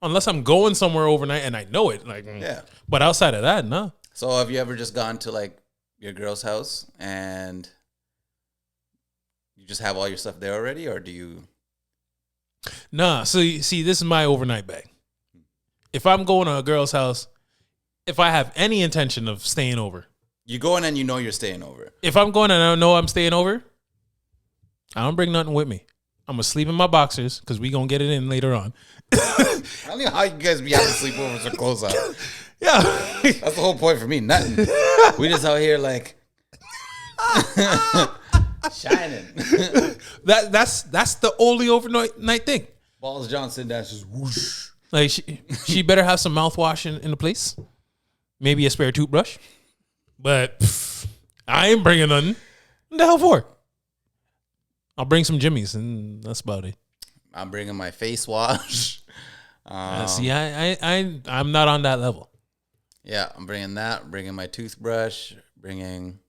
unless I'm going somewhere overnight and I know it. Like, yeah. But outside of that, no. So have you ever just gone to like your girl's house and you just have all your stuff there already, or do you? Nah. So you see, this is my overnight bag. If I'm going to a girl's house, if I have any intention of staying over, you go in and you know you're staying over. If I'm going and I know I'm staying over, I don't bring nothing with me. I'm gonna sleep in my boxers because we gonna get it in later on. I don't know how you guys be having sleepovers or clothes out. Yeah, that's the whole point for me. Nothing. We just out here like shining. That's the only overnight thing. Balls Johnson dances whoosh. Like she better have some mouthwash in the place. Maybe a spare toothbrush. But I ain't bringing nothing. What the hell for? I'll bring some Jimmy's and that's about it. I'm bringing my face wash, See, I'm not on that level. Yeah, I'm bringing that. Bringing my toothbrush. Bringing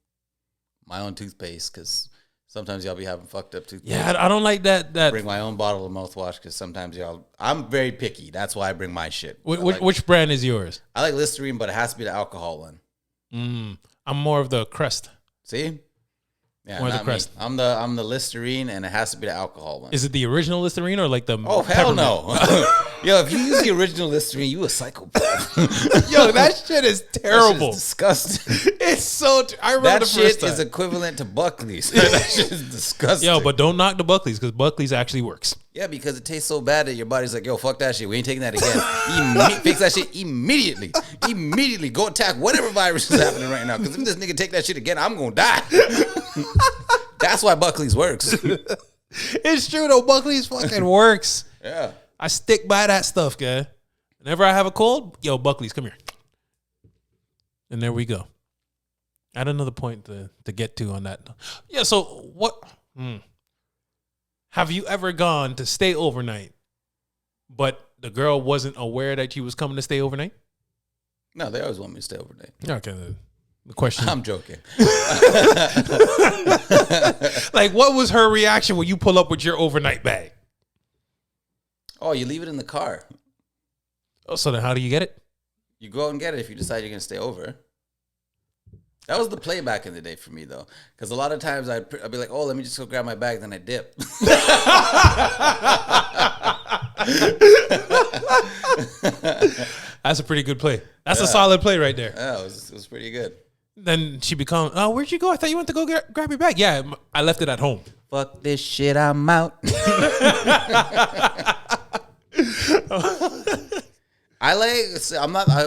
my own toothpaste because sometimes y'all be having fucked up toothpaste. Yeah, I don't like that. Bring my own bottle of mouthwash because sometimes y'all. I'm very picky. That's why I bring my shit. Which brand is yours? I like Listerine, but it has to be the alcohol one. I'm more of the Crest. See? Yeah, Or the not me. Crest. I'm the Listerine, and it has to be the alcohol one. Is it the original Listerine or like the? Oh hell peppermint? no! Yo, if you use the original Listerine, you a psychopath. Yo, that shit is terrible. That disgusting. It's so. I remember That the shit first time. is equivalent to Buckley's. That shit is disgusting. Yo, but don't knock the Buckley's because Buckley's actually works. Yeah, because it tastes so bad that your body's like, yo, fuck that shit. We ain't taking that again. Fix that shit immediately. Immediately. Go attack whatever virus is happening right now. Because if this nigga take that shit again, I'm going to die. That's why Buckley's works. It's true though. Buckley's fucking works. Yeah. I stick by that stuff, guy. Whenever I have a cold, yo, Buckley's, come here. And there we go. I had another point to get to on that. Yeah, so what... Have you ever gone to stay overnight, but the girl wasn't aware that you was coming to stay overnight? No, they always want me to stay overnight. Okay, the question... I'm joking. Like, what was her reaction when you pull up with your overnight bag? Oh, you leave it in the car. Oh, so then how do you get it? You go out and get it if you decide you're going to stay over. That was the play back in the day for me, though. Because a lot of times I'd be like, oh, let me just go grab my bag, then I dip. That's a pretty good play. That's a solid play right there. Yeah, it was pretty good. Then she becomes, oh, where'd you go? I thought you went to go grab your bag. Yeah, I left it at home. Fuck this shit, I'm out. I'm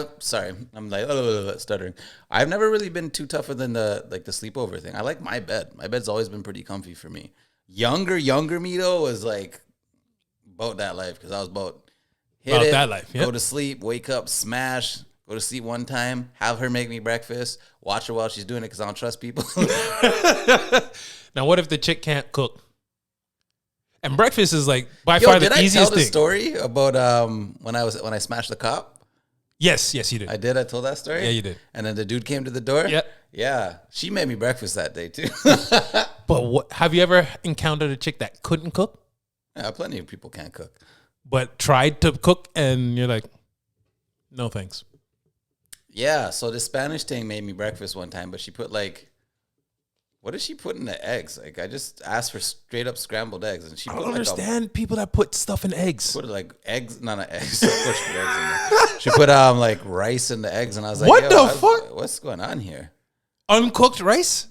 stuttering. I've never really been too tougher than the sleepover thing. I like my bed. My bed's always been pretty comfy for me. Younger me though was like about that life because I was about that life. Yep. Go to sleep, wake up, smash, go to sleep one time, have her make me breakfast, watch her while she's doing it because I don't trust people. Now, what if the chick can't cook? And breakfast is like by far the easiest thing. Did I tell the story about when I smashed the cop? Yes, you did. I did. I told that story. Yeah, you did. And then the dude came to the door. Yep. Yeah, she made me breakfast that day too. But have you ever encountered a chick that couldn't cook? Yeah, plenty of people can't cook. But tried to cook and you're like, no thanks. Yeah, so the Spanish thing made me breakfast one time, but she put what did she put in the eggs? Like I just asked for straight up scrambled eggs, and she I put don't understand people that put stuff in eggs. Put like eggs, not eggs. Of course, she put eggs in there. She put like rice in the eggs, and I was like, what the fuck? What's going on here? Uncooked rice?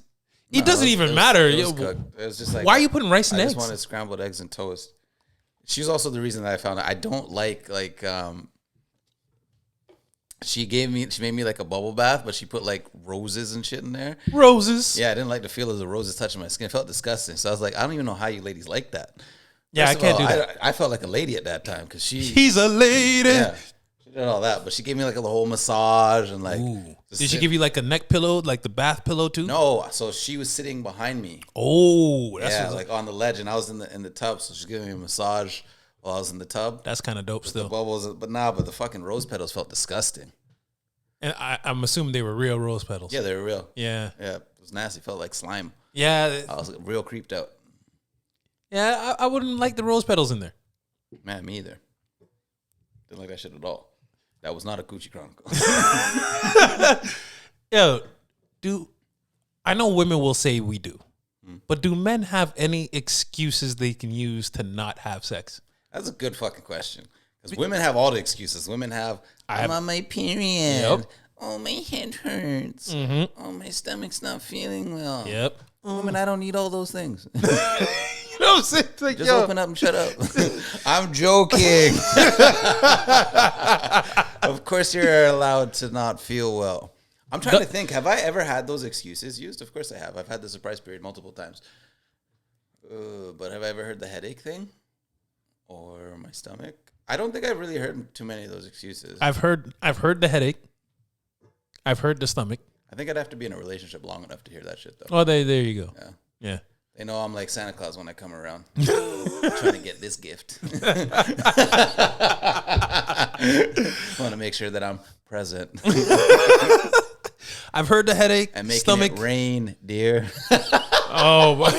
It doesn't even matter. It was cooked. It was just like, why are you putting rice in eggs? I just wanted scrambled eggs and toast. She's also the reason that I found out I don't like she made me like a bubble bath, but she put like roses and shit in there. Roses? Yeah, I didn't like the feel of the roses touching my skin. It felt disgusting. So I was like, I don't even know how you ladies like that. Yeah, I can't do that. I felt like a lady at that time because she's a lady. Yeah, she did all that, but she gave me like the whole massage and like. Did she give you like a neck pillow, like the bath pillow too? No, so she was sitting behind me. Oh, that's like on the ledge, and I was in the tub, so she's giving me a massage while I was in the tub. That's kind of dope still. The bubbles, but the fucking rose petals felt disgusting. And I'm assuming they were real rose petals. Yeah, they were real. Yeah. Yeah, it was nasty. It felt like slime. Yeah. I was real creeped out. Yeah, I wouldn't like the rose petals in there. Man, me either. Didn't like that shit at all. That was not a Coochie Chronicle. Yo, I know women will say we do, but do men have any excuses they can use to not have sex? That's a good fucking question. Because women have all the excuses. Women have, I'm on my period. Yep. Oh, my head hurts. Mm-hmm. Oh, my stomach's not feeling well. Yep. Women, I don't need all those things. You know what I'm saying? Like, just open up and shut up. I'm joking. Of course you're allowed to not feel well. I'm trying to think. Have I ever had those excuses used? Of course I have. I've had the surprise period multiple times. But have I ever heard the headache thing? Or my stomach? I don't think I've really heard too many of those excuses. I've heard the headache. I've heard the stomach. I think I'd have to be in a relationship long enough to hear that shit, though. Oh, there you go. Yeah. They know I'm like Santa Claus when I come around. Trying to get this gift. Want to make sure that I'm present. I've heard the headache, and making stomach it rain, dear. Oh my.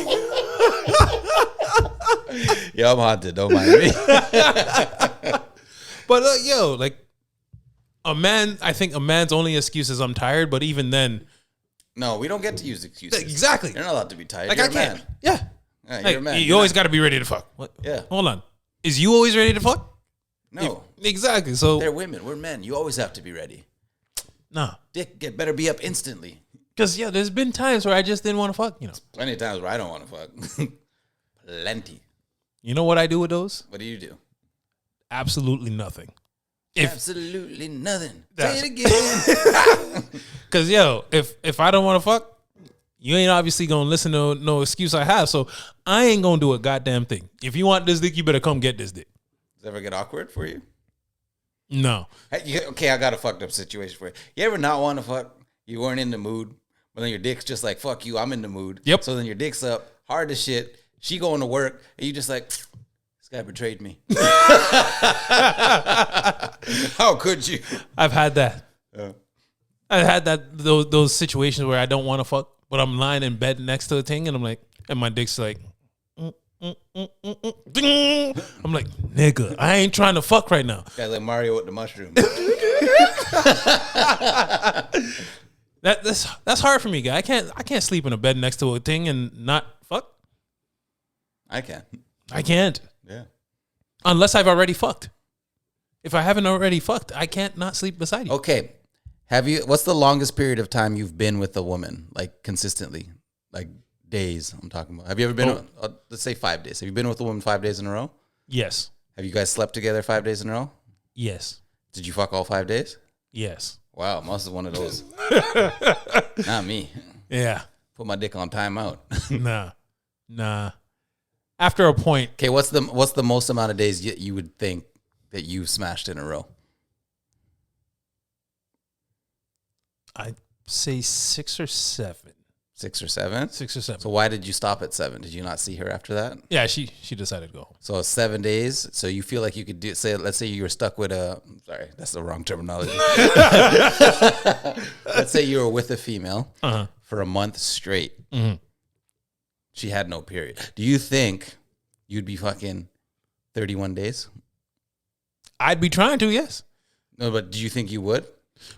Yo, I'm haunted. Don't mind me. But yo, like I think a man's only excuse is I'm tired. But even then, no, we don't get to use excuses. Exactly. You're not allowed to be tired. Like You're I can't. Man. Yeah. Like, you're a man. You always got to be ready to fuck. What? Yeah. Hold on. Is you always ready to fuck? No. Exactly. So they're women. We're men. You always have to be ready. Nah. Dick better be up instantly. Because there's been times where I just didn't want to fuck. Plenty of times where I don't want to fuck. Plenty. You know what I do with those? What do you do? Absolutely nothing. Absolutely nothing. Say it again. Because if I don't want to fuck, you ain't obviously gonna listen to no excuse I have. So I ain't gonna do a goddamn thing. If you want this dick, you better come get this dick. Does it ever get awkward for you? No. Hey, okay, I got a fucked up situation for you. You ever not want to fuck? You weren't in the mood, but then your dick's just like, fuck you, I'm in the mood. Yep. So then your dick's up, hard as shit. She going to work, and you just like, this guy betrayed me. How could you? I've had that. I've had those situations where I don't want to fuck, but I'm lying in bed next to the thing, and I'm like, and my dick's like, ding. I'm like, nigga, I ain't trying to fuck right now. Guys like Mario with the mushroom. That's hard for me, guy. I can't sleep in a bed next to a thing and not fuck. I can. I can't. Yeah. Unless I've already fucked. If I haven't already fucked, I can't not sleep beside you. Okay. What's the longest period of time you've been with a woman, like consistently? Like days, I'm talking about. Have you ever been, let's say 5 days. Have you been with a woman 5 days in a row? Yes. Have you guys slept together 5 days in a row? Yes. Did you fuck all 5 days? Yes. Wow, must have one of those. Not me. Yeah. Put my dick on timeout. Nah. After a point. Okay, what's the most amount of days you would think that you've smashed in a row? I'd say 6 or 7. 6 or 7? 6 or 7. So why did you stop at 7? Did you not see her after that? Yeah, she decided to go home. So 7 days. So you feel like you could do, let's say you were stuck with sorry, that's the wrong terminology. Let's say you were with a female for a month straight. Mm-hmm. She had no period. Do you think you'd be fucking 31 days? I'd be trying to, yes. No, but do you think you would?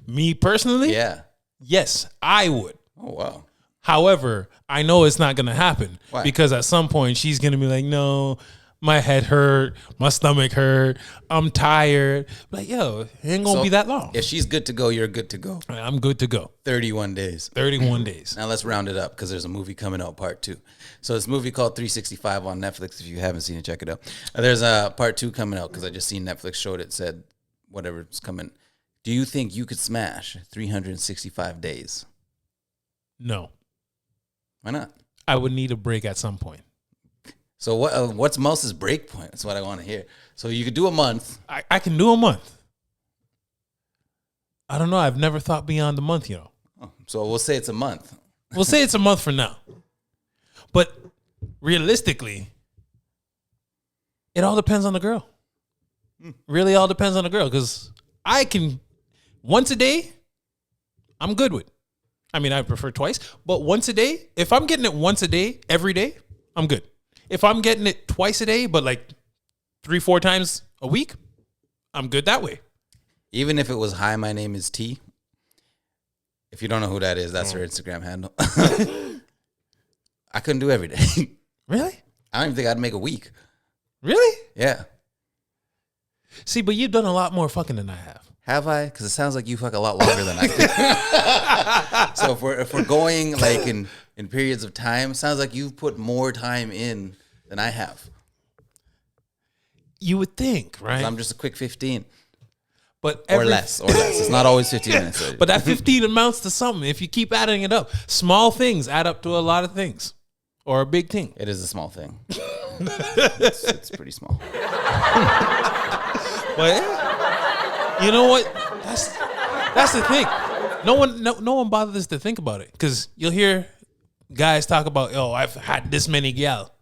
Me personally? Yeah. Yes, I would. Oh, wow. However, I know it's not going to happen. Why? Because at some point she's going to be like, no, my head hurt, my stomach hurt, I'm tired. Like, yo, it ain't going to be that long. If she's good to go, you're good to go. I'm good to go. 31 days. 31 days. Now let's round it up because there's a movie coming out, part 2. So this movie called 365 on Netflix. If you haven't seen it, check it out. There's a part 2 coming out because I just seen Netflix showed it, said whatever's coming. Do you think you could smash 365 days? No. Why not? I would need a break at some point. So what's Mouse's break point? That's what I want to hear. So you could do a month. I can do a month. I don't know. I've never thought beyond the month, Oh, so we'll say it's a month. We'll say it's a month for now. But realistically, it all depends on the girl. Really all depends on the girl because I can, once a day, I'm good with. I mean, I prefer twice, but once a day, if I'm getting it once a day, every day, I'm good. If I'm getting it twice a day, but like 3-4 times a week, I'm good that way. Even if it was, hi, my name is T. If you don't know who that is, that's her Instagram handle. I couldn't do every day. Really? I don't even think I'd make a week. Really? Yeah. See, but you've done a lot more fucking than I have. Have I? Because it sounds like you fuck a lot longer than I do. So if we're going like in periods of time, it sounds like you've put more time in than I have. You would think, right? I'm just a quick 15. But or less. It's not always 15 minutes. But that 15 amounts to something if you keep adding it up. Small things add up to a lot of things. Or a big thing. It is a small thing. It's pretty small. But you know what? That's the thing. No one bothers to think about it because you'll hear guys talk about, yo, I've had this many gal.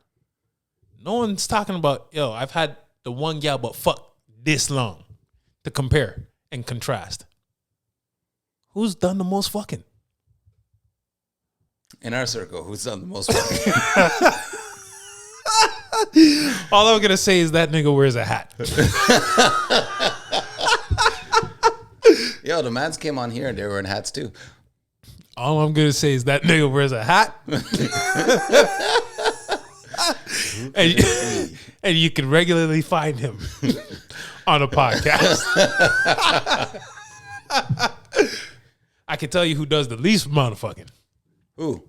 No one's talking about, yo, I've had the one gal, but fuck this long, to compare and contrast. Who's done the most fucking? In our circle, who's done the most fucking? All I'm gonna say is that nigga wears a hat. Yo, the mans came on here and they were wearing hats too. All I'm gonna say is that nigga wears a hat. and you can regularly find him on a podcast. I can tell you who does the least amount of fucking. Who?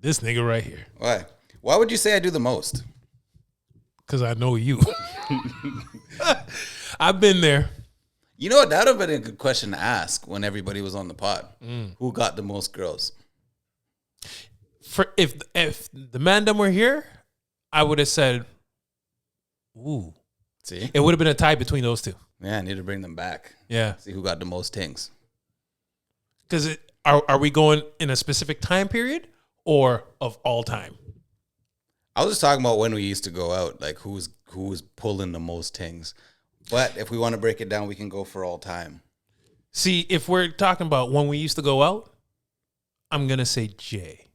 This nigga right here. Why? Why would you say I do the most? Because I know you. I've been there. You know what? That would have been a good question to ask when everybody was on the pod. Who got the most girls? For if the mandem were here, I would have said, ooh. See? It would have been a tie between those two. Yeah, I need to bring them back. Yeah. See who got the most things. Because are we going in a specific time period or of all time? I was just talking about when we used to go out, like who's pulling the most things. But if we want to break it down, we can go for all time. See, if we're talking about when we used to go out, I'm going to say Jay.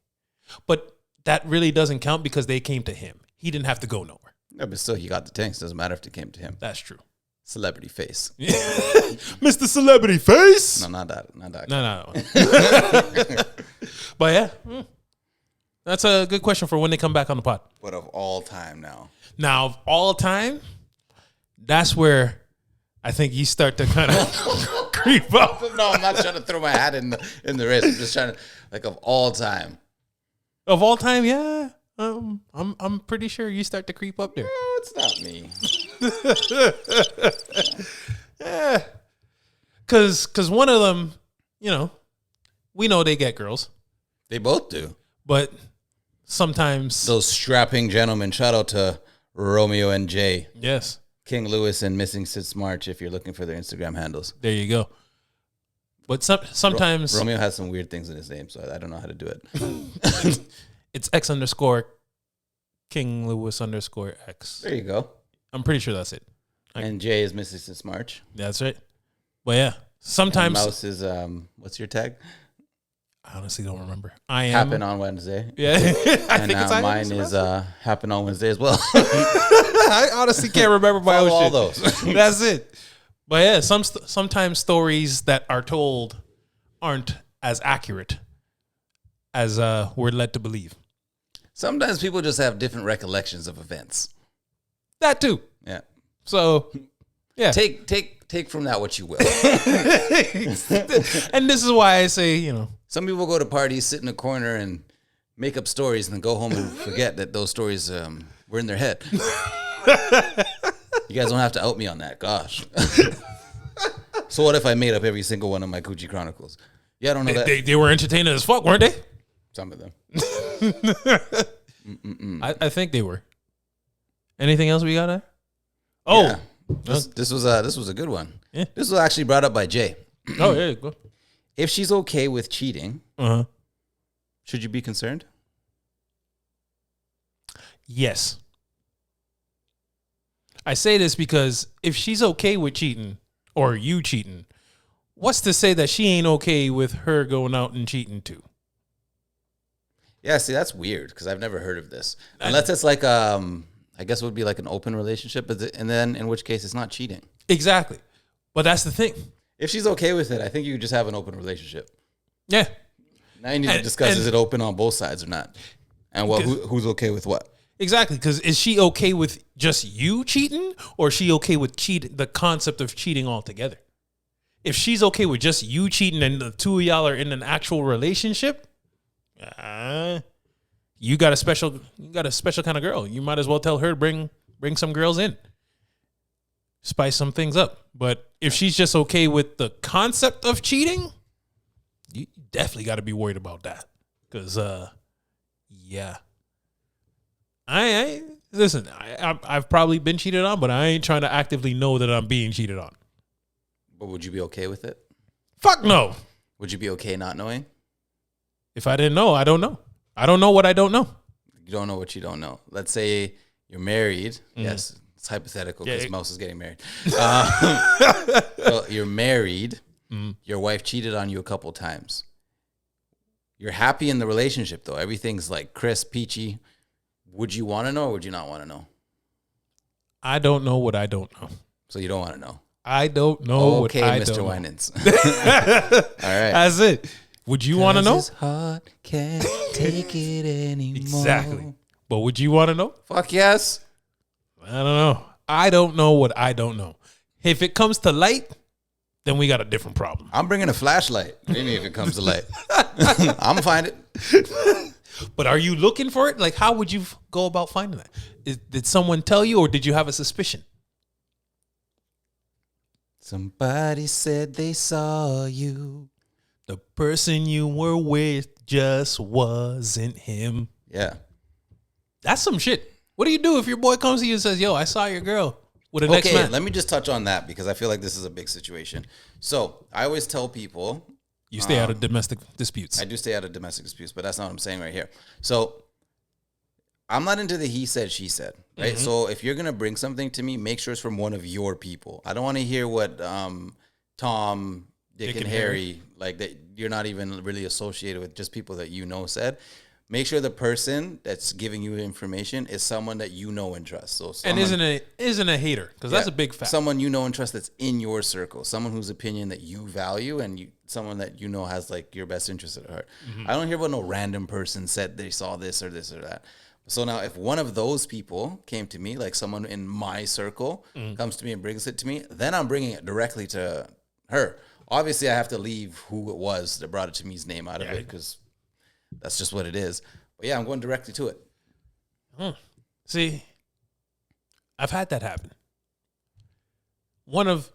But that really doesn't count because they came to him. He didn't have to go nowhere. Yeah, but still, he got the things. Doesn't matter if they came to him. That's true. Celebrity face. Mr. Celebrity Face. No, not that. Not that. No. But yeah, that's a good question for when they come back on the pod. But of all time now. Now, of all time, that's where I think you start to kind of creep up. No, I'm not trying to throw my hat in the race. I'm just trying to, like, of all time. Of all time, yeah. I'm pretty sure you start to creep up there. No, it's not me. Yeah. Cause one of them, we know they get girls, They both do. but sometimes Those strapping gentlemen. Shout out to Romeo and Jay. yes, King Lewis and Missing Since March if you're looking for their Instagram handles. there you go. But sometimes Romeo has some weird things in his name, so I don't know how to do it. it's X_King Lewis _X. There you go. I'm pretty sure that's it. And Jay is Missing Since March. That's right. But yeah, sometimes And Mouse is what's your tag? I honestly don't remember. I am Happen on Wednesday. Yeah, I And think it's mine is Happen on Wednesday as well. I honestly can't remember my own Follow all shit. those. That's it. But yeah, sometimes stories that are told aren't as accurate as we're led to believe. Sometimes people just have different recollections of events. That too. Yeah. So yeah. Take from that what you will. And this is why I say, Some people go to parties, sit in a corner, and make up stories, and then go home and forget that those stories were in their head. You guys don't have to out me on that. Gosh. So what if I made up every single one of my Gucci Chronicles? Yeah, I don't know that. They were entertaining as fuck, weren't they? Some of them. I think they were. Anything else we got there? Oh. Yeah. This was a good one. Yeah. This was actually brought up by Jay. Oh, yeah, go. If she's okay with cheating, Uh-huh. should you be concerned? Yes. I say this because if she's okay with cheating or you cheating, what's to say that she ain't okay with her going out and cheating too? Yeah, see, that's weird because I've never heard of this. Unless it's like, I guess it would be like an open relationship, and then in which case it's not cheating. Exactly. But that's the thing. If she's okay with it, I think you just have an open relationship. Yeah. Now you need to discuss, is it open on both sides or not? And who's okay with what? Exactly. Because is she okay with just you cheating or is she okay with the concept of cheating altogether? If she's okay with just you cheating and the two of y'all are in an actual relationship, you got a special kind of girl. You might as well tell her to bring some girls in. Spice some things up. But if she's just okay with the concept of cheating, you definitely got to be worried about that. Because, yeah. I've probably been cheated on, but I ain't trying to actively know that I'm being cheated on. But would you be okay with it? Fuck no. Would you be okay not knowing? If I didn't know, I don't know. I don't know what I don't know. You don't know what you don't know. Let's say you're married. Yes, it's hypothetical because Mouse is getting married. So you're married. Your wife cheated on you a couple times. You're happy in the relationship, though. Everything's like crisp, peachy. Would you want to know or would you not want to know? I don't know what I don't know. So you don't want to know. I don't know okay, what I Mr. don't Winans. All right. That's it. Would you want to know? His heart can't take it anymore. Exactly. But would you want to know? Fuck yes. I don't know. I don't know what I don't know. If it comes to light, then we got a different problem. I'm bringing a flashlight. Maybe if it comes to light. I'm going to find it. But are you looking for it? Like, how would you go about finding that? Did someone tell you or did you have a suspicion? Somebody said they saw you. The person you were with just wasn't him. Yeah. That's some shit. What do you do if your boy comes to you and says, yo, I saw your girl with the next man? Let me just touch on that because I feel like this is a big situation. So I always tell people. You stay out of domestic disputes. I do stay out of domestic disputes, but that's not what I'm saying right here. So I'm not into the he said, she said, right? Mm-hmm. So if you're going to bring something to me, make sure it's from one of your people. I don't want to hear what Tom, Dick and Harry, like that you're not even really associated with, just people that you know said. Make sure the person that's giving you information is someone that you know and trust. So someone, and isn't a hater, because that's a big fact. Someone you know and trust that's in your circle. Someone whose opinion that you value and someone that you know has like your best interest at heart. Mm-hmm. I don't hear about no random person said they saw this or that. So now if one of those people came to me, like someone in my circle comes to me and brings it to me, then I'm bringing it directly to her. Obviously, I have to leave who it was that brought it to me's name out of it because that's just what it is. But yeah, I'm going directly to it. See, I've had that happen. One of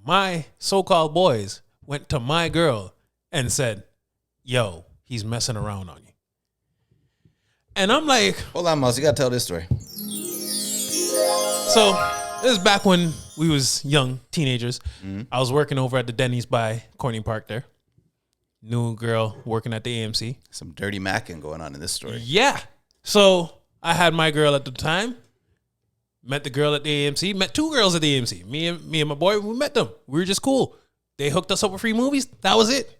my so-called boys went to my girl and said, yo, he's messing around on you. And I'm like... Hold on, Mouse. You got to tell this story. So, this is back when we was young, teenagers. Mm-hmm. I was working over at the Denny's by Corning Park there. New girl working at the AMC. Some dirty macking going on in this story. Yeah. So, I had my girl at the time. Met the girl at the AMC. Met two girls at the AMC. Me and my boy, we met them. We were just cool. They hooked us up with free movies. That was it.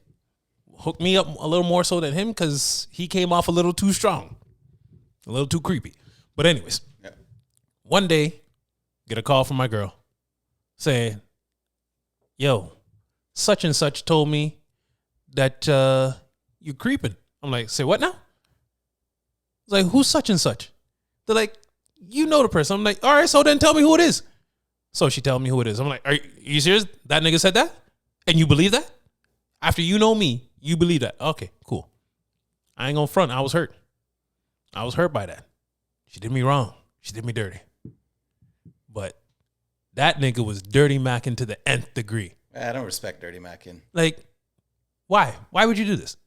Hooked me up a little more so than him because he came off a little too strong. A little too creepy. But anyways, One day, get a call from my girl saying, yo, such and such told me that you're creeping. I'm like, say what now? It's like, who's such and such? They're like, you know the person. I'm like, all right, so then tell me who it is. So she tell me who it is. I'm like, are you serious? That nigga said that? And you believe that? After you know me, you believe that. Okay, cool. I ain't gonna front. I was hurt. I was hurt by that. She did me wrong. She did me dirty. But that nigga was dirty macking to the nth degree. I don't respect dirty macking. Like, why? Why would you do this?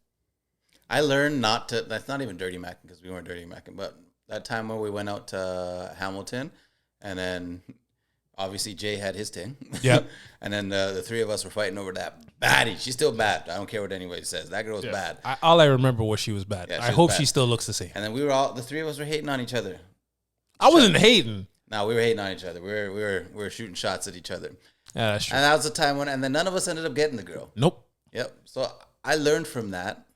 I learned not to. That's not even dirty macking because we weren't dirty macking. But that time when we went out to Hamilton, and then obviously Jay had his thing. Yeah. And then the three of us were fighting over that baddie. She's still bad. I don't care what anybody says. That girl was bad. All I remember was she was bad. Yeah, I hope she still looks the same. And then the three of us were hating on each other. I wasn't hating. No, we were hating on each other. We were shooting shots at each other. Yeah, that's true. And that was the time when, and then none of us ended up getting the girl. Nope. Yep. So I learned from that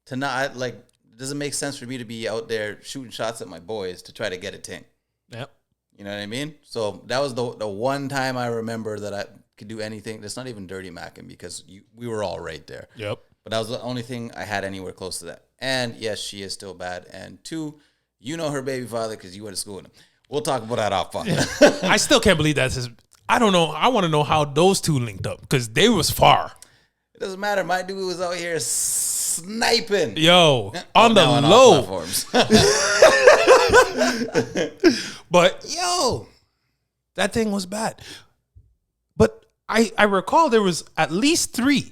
to not, like, it doesn't make sense for me to be out there shooting shots at my boys to try to get a ting. Yep. You know what I mean? So that was the one time I remember that I could do anything. That's not even dirty macking because we were all right there. Yep. But that was the only thing I had anywhere close to that. And yes, she is still bad. And two, you know her baby father because you went to school with him. We'll talk about that off. I still can't believe that's his. I don't know. I want to know how those two linked up because they was far. It doesn't matter. My dude was out here sniping. Yo, on the low. But yo, that thing was bad. But I recall there was at least three.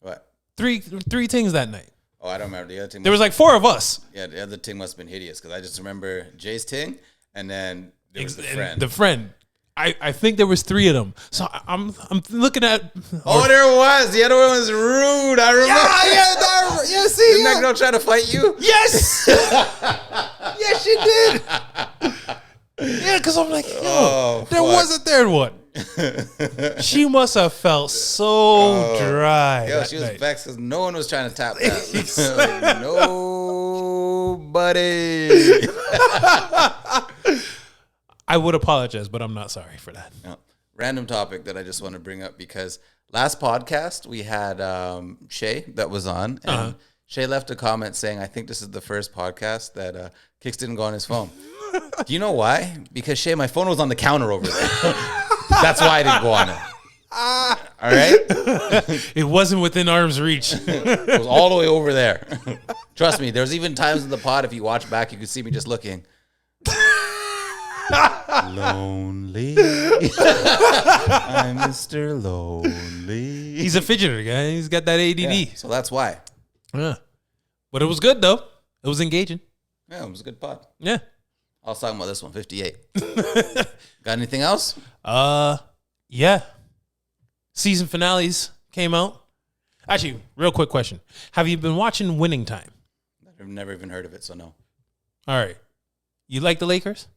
What? Three things that night. Oh, I don't remember. The other thing. There was like four of us. Yeah, the other thing must have been hideous because I just remember Jay's ting and then there was the friend. The friend. I think there was 3 of them. So I'm looking at. Oh, there was. The other one was rude. I remember. Yeah. See, Didn't that girl try to fight you? Yes. Yes, she did. Yeah, because I'm like, yo, there was a third one. She must have felt so dry. Yo, she was vexed because no one was trying to tap that. Nobody. I would apologize, but I'm not sorry for that. No. Random topic that I just want to bring up because last podcast we had Shay that was on, and Shay left a comment saying, I think this is the first podcast that Kix didn't go on his phone. Do you know why? Because Shay, my phone was on the counter over there. That's why I didn't go on it. All right? It wasn't within arm's reach. It was all the way over there. Trust me, there's even times in the pod, if you watch back, you can see me just looking. Lonely. I'm Mr. Lonely. He's a fidgeter guy. He's got that ADD. Yeah, so that's why. Yeah. But it was good, though. It was engaging. Yeah, it was a good pod. Yeah. I was talking about this one, 58. Got anything else? Yeah. Season finales came out. Actually, real quick question. Have you been watching Winning Time? I've never even heard of it, so no. All right. You like the Lakers?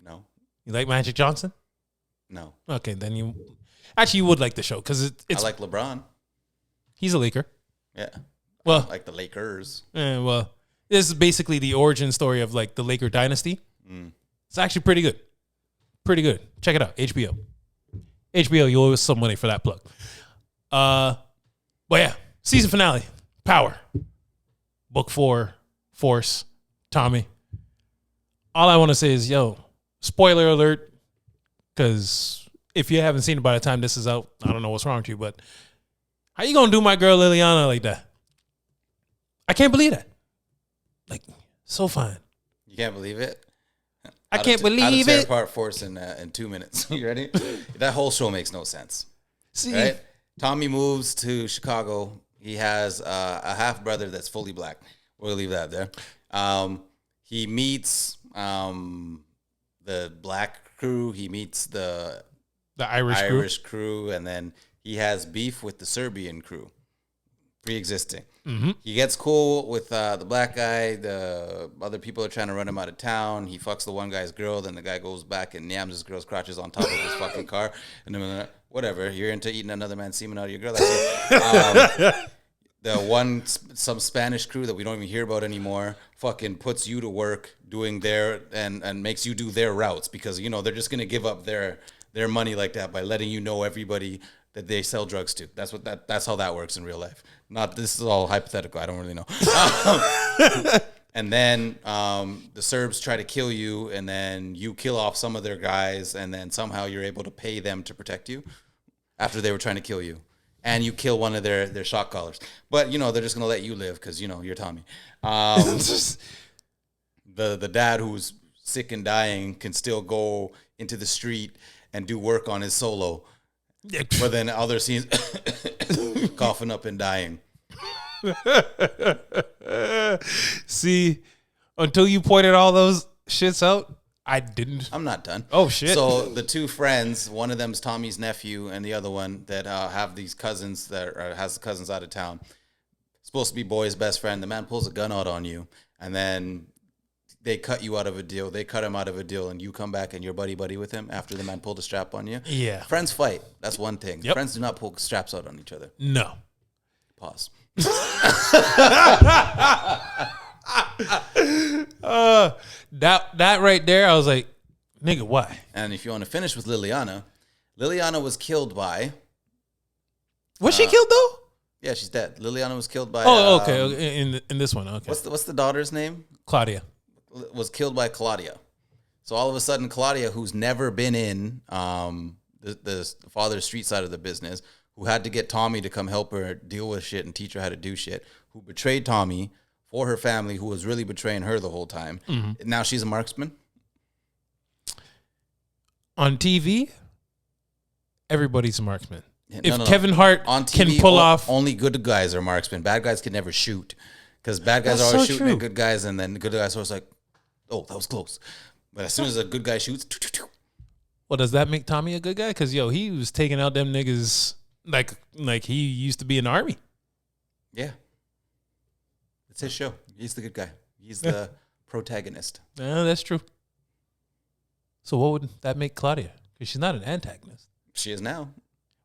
No. You like Magic Johnson? No. Okay, then you... Actually, you would like the show because it's... I like LeBron. He's a Laker. Yeah. Well... I like the Lakers. Well, this is basically the origin story of like the Laker dynasty. It's actually pretty good. Pretty good. Check it out. HBO. HBO, you owe us some money for that plug. But yeah, season finale. Power. Book 4. Force. Tommy. All I want to say is, yo, spoiler alert, because if you haven't seen it by the time this is out, I don't know what's wrong with you, but how you gonna do my girl Liliana like that? I can't believe that. Like, so fine. You can't believe it? I can't believe it. Apart Force in 2 minutes. You ready? That whole show makes no sense. See, right? Tommy moves to Chicago. He has a half brother that's fully black. We'll leave that there. He meets the black crew. He meets the Irish crew, and then he has beef with the Serbian crew, pre-existing. Mm-hmm. He gets cool with the black guy. The other people are trying to run him out of town. He fucks the one guy's girl. Then the guy goes back and yams his girl's crotches on top of his fucking car. And then whatever, you're into eating another man's semen out of your girl. That's it. Some Spanish crew that we don't even hear about anymore fucking puts you to work doing their and makes you do their routes because you know they're just gonna give up their money like that by letting you know everybody that they sell drugs to. That's how that works in real life. Not this is all hypothetical. I don't really know. And then the Serbs try to kill you, and then you kill off some of their guys, and then somehow you're able to pay them to protect you after they were trying to kill you. And you kill one of their shot callers. But, you know, they're just going to let you live because, you know, you're Tommy. The dad who's sick and dying can still go into the street and do work on his solo. But then other scenes, coughing up and dying. See, until you pointed all those shits out, I didn't. I'm not done. Oh, shit. So the two friends, one of them's Tommy's nephew, and the other one that have these cousins has cousins out of town. Supposed to be boy's best friend. The man pulls a gun out on you, and then they cut you out of a deal. They cut him out of a deal, and you come back and you're buddy with him after the man pulled a strap on you. Yeah. Friends fight. That's one thing. Yep. Friends do not pull straps out on each other. No. Pause. That right there, I was like, nigga, why? And if you want to finish with Liliana was killed by. Was she killed though? Yeah, she's dead. Liliana was killed by. Oh, okay. In this one, okay. What's the daughter's name? Claudia. Was killed by Claudia. So all of a sudden, Claudia, who's never been in the father's street side of the business, who had to get Tommy to come help her deal with shit and teach her how to do shit, who betrayed Tommy for her family, who was really betraying her the whole time. Mm-hmm. Now she's a marksman. On TV, everybody's a marksman. No, Kevin Hart on TV, can pull off... Only good guys are marksmen. Bad guys can never shoot. Because bad guys are always shooting at good guys, and then the good guys are always like, oh, that was close. But as soon as a good guy shoots... Well, does that make Tommy a good guy? Because, yo, he was taking out them niggas like he used to be in the army. Yeah. It's his show. He's the good guy. He's the protagonist. Yeah, that's true. So what would that make Claudia? Because she's not an antagonist. She is now.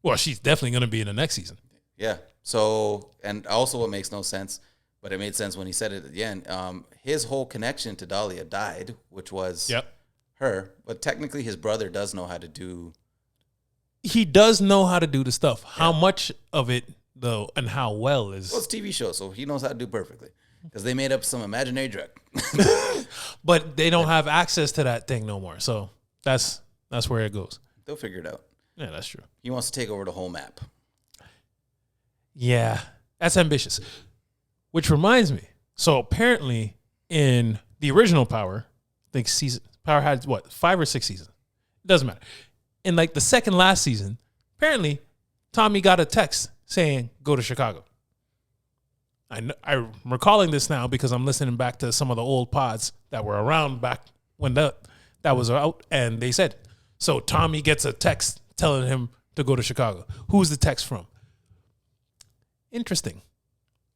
Well, she's definitely going to be in the next season. Yeah. So, and also what makes no sense, but it made sense when he said it at the end. His whole connection to Dahlia died, which was her. But technically his brother does know how to do. He does know how to do the stuff. How much of it, though, and how well is... Well, it's a TV show, so he knows how to do perfectly. Because they made up some imaginary drug. But they don't have access to that thing no more. So that's where it goes. They'll figure it out. Yeah, that's true. He wants to take over the whole map. Yeah, that's ambitious. Which reminds me. So apparently in the original Power, I think Power had, 5 or 6 seasons? It doesn't matter. In like the second last season, apparently Tommy got a text saying, go to Chicago. I'm recalling this now because I'm listening back to some of the old pods that were around back when that was out, and they said, so Tommy gets a text telling him to go to Chicago. Who's the text from? Interesting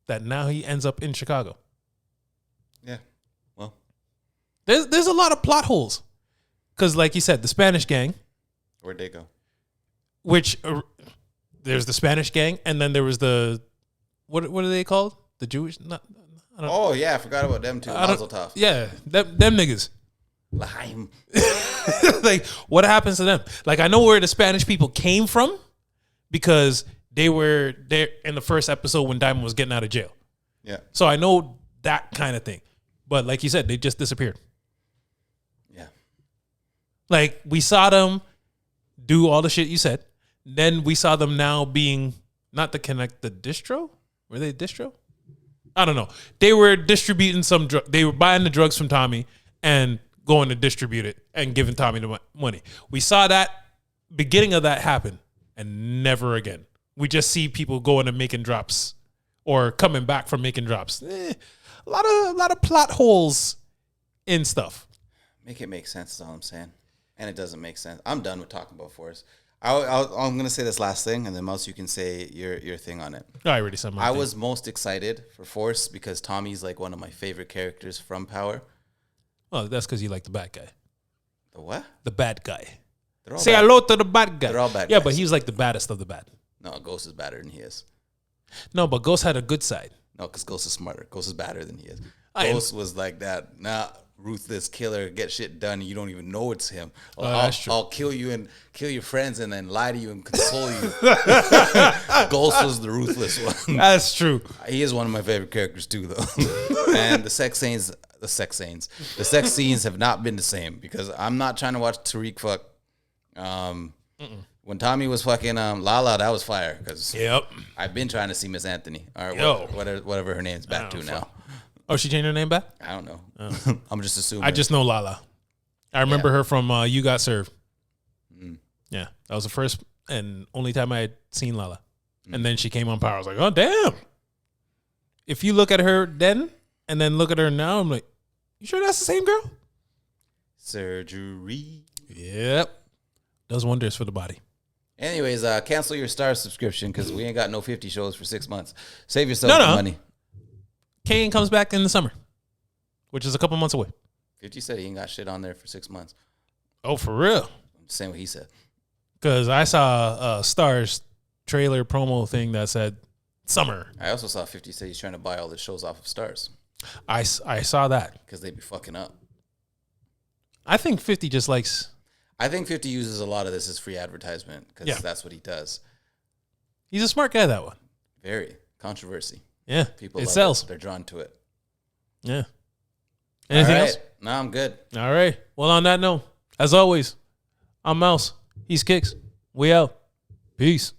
that now he ends up in Chicago. Yeah, well. There's a lot of plot holes. Because like you said, the Spanish gang. Where'd they go? Which, there's the Spanish gang, and then there was the, what are they called? The Jewish? Oh, yeah, I forgot about them too. Mazel tov. Yeah, them niggas. L'chaim. Like, what happens to them? Like, I know where the Spanish people came from because they were there in the first episode when Diamond was getting out of jail. Yeah. So I know that kind of thing. But like you said, they just disappeared. Yeah. Like, we saw them do all the shit you said. Then we saw them now being, not to connect the distro. Were they distro? I don't know. They were distributing some drug. They were buying the drugs from Tommy and going to distribute it and giving Tommy the money. We saw that beginning of that happen and never again. We just see people going and making drops or coming back from making drops. A lot of plot holes in stuff. Make it make sense is all I'm saying. And it doesn't make sense. I'm done with talking about Forrest. I'm going to say this last thing, and then Mouse, you can say your thing on it. I already said my thing. I was most excited for Forrest because Tommy's like one of my favorite characters from Power. Oh, that's because you like the bad guy. The what? The bad guy. Say hello to the bad guy. They're all bad guys. Yeah, but he was like the baddest of the bad. No, Ghost is badder than he is. No, but Ghost had a good side. No, because Ghost is smarter. Ghost is badder than he is. Ghost was like that. Ruthless killer, get shit done, and you don't even know it's him. I'll kill you and kill your friends and then lie to you and console you. Ghost was the ruthless one. That's true. He is one of my favorite characters too, though. And the sex scenes have not been the same because I'm not trying to watch Tariq fuck. When Tommy was fucking Lala, that was fire because I've been trying to see Miss Anthony or whatever her name's back to now. Oh, she changed her name back? I don't know. I'm just assuming. I just know Lala. I remember her from You Got Served. Yeah, that was the first and only time I had seen Lala. And then she came on Power. I was like, oh, damn. If you look at her then and then look at her now, I'm like, you sure that's the same girl? Surgery. Yep. Does wonders for the body. Anyways, cancel your Star subscription because we ain't got no 50 shows for 6 months. Save yourself the money. Kane comes back in the summer, which is a couple months away. 50 said he ain't got shit on there for 6 months. Oh, for real? I'm just saying what he said. Because I saw a Star's trailer promo thing that said summer. I also saw 50 say he's trying to buy all the shows off of Stars. I saw that. Because they be fucking up. I think 50 just likes... I think 50 uses a lot of this as free advertisement because that's what he does. He's a smart guy, that one. Very. Controversy. Yeah, people it sells. They're drawn to it. Yeah. Anything else? No, I'm good. All right. Well, on that note, as always, I'm Mouse. He's Kicks. We out. Peace.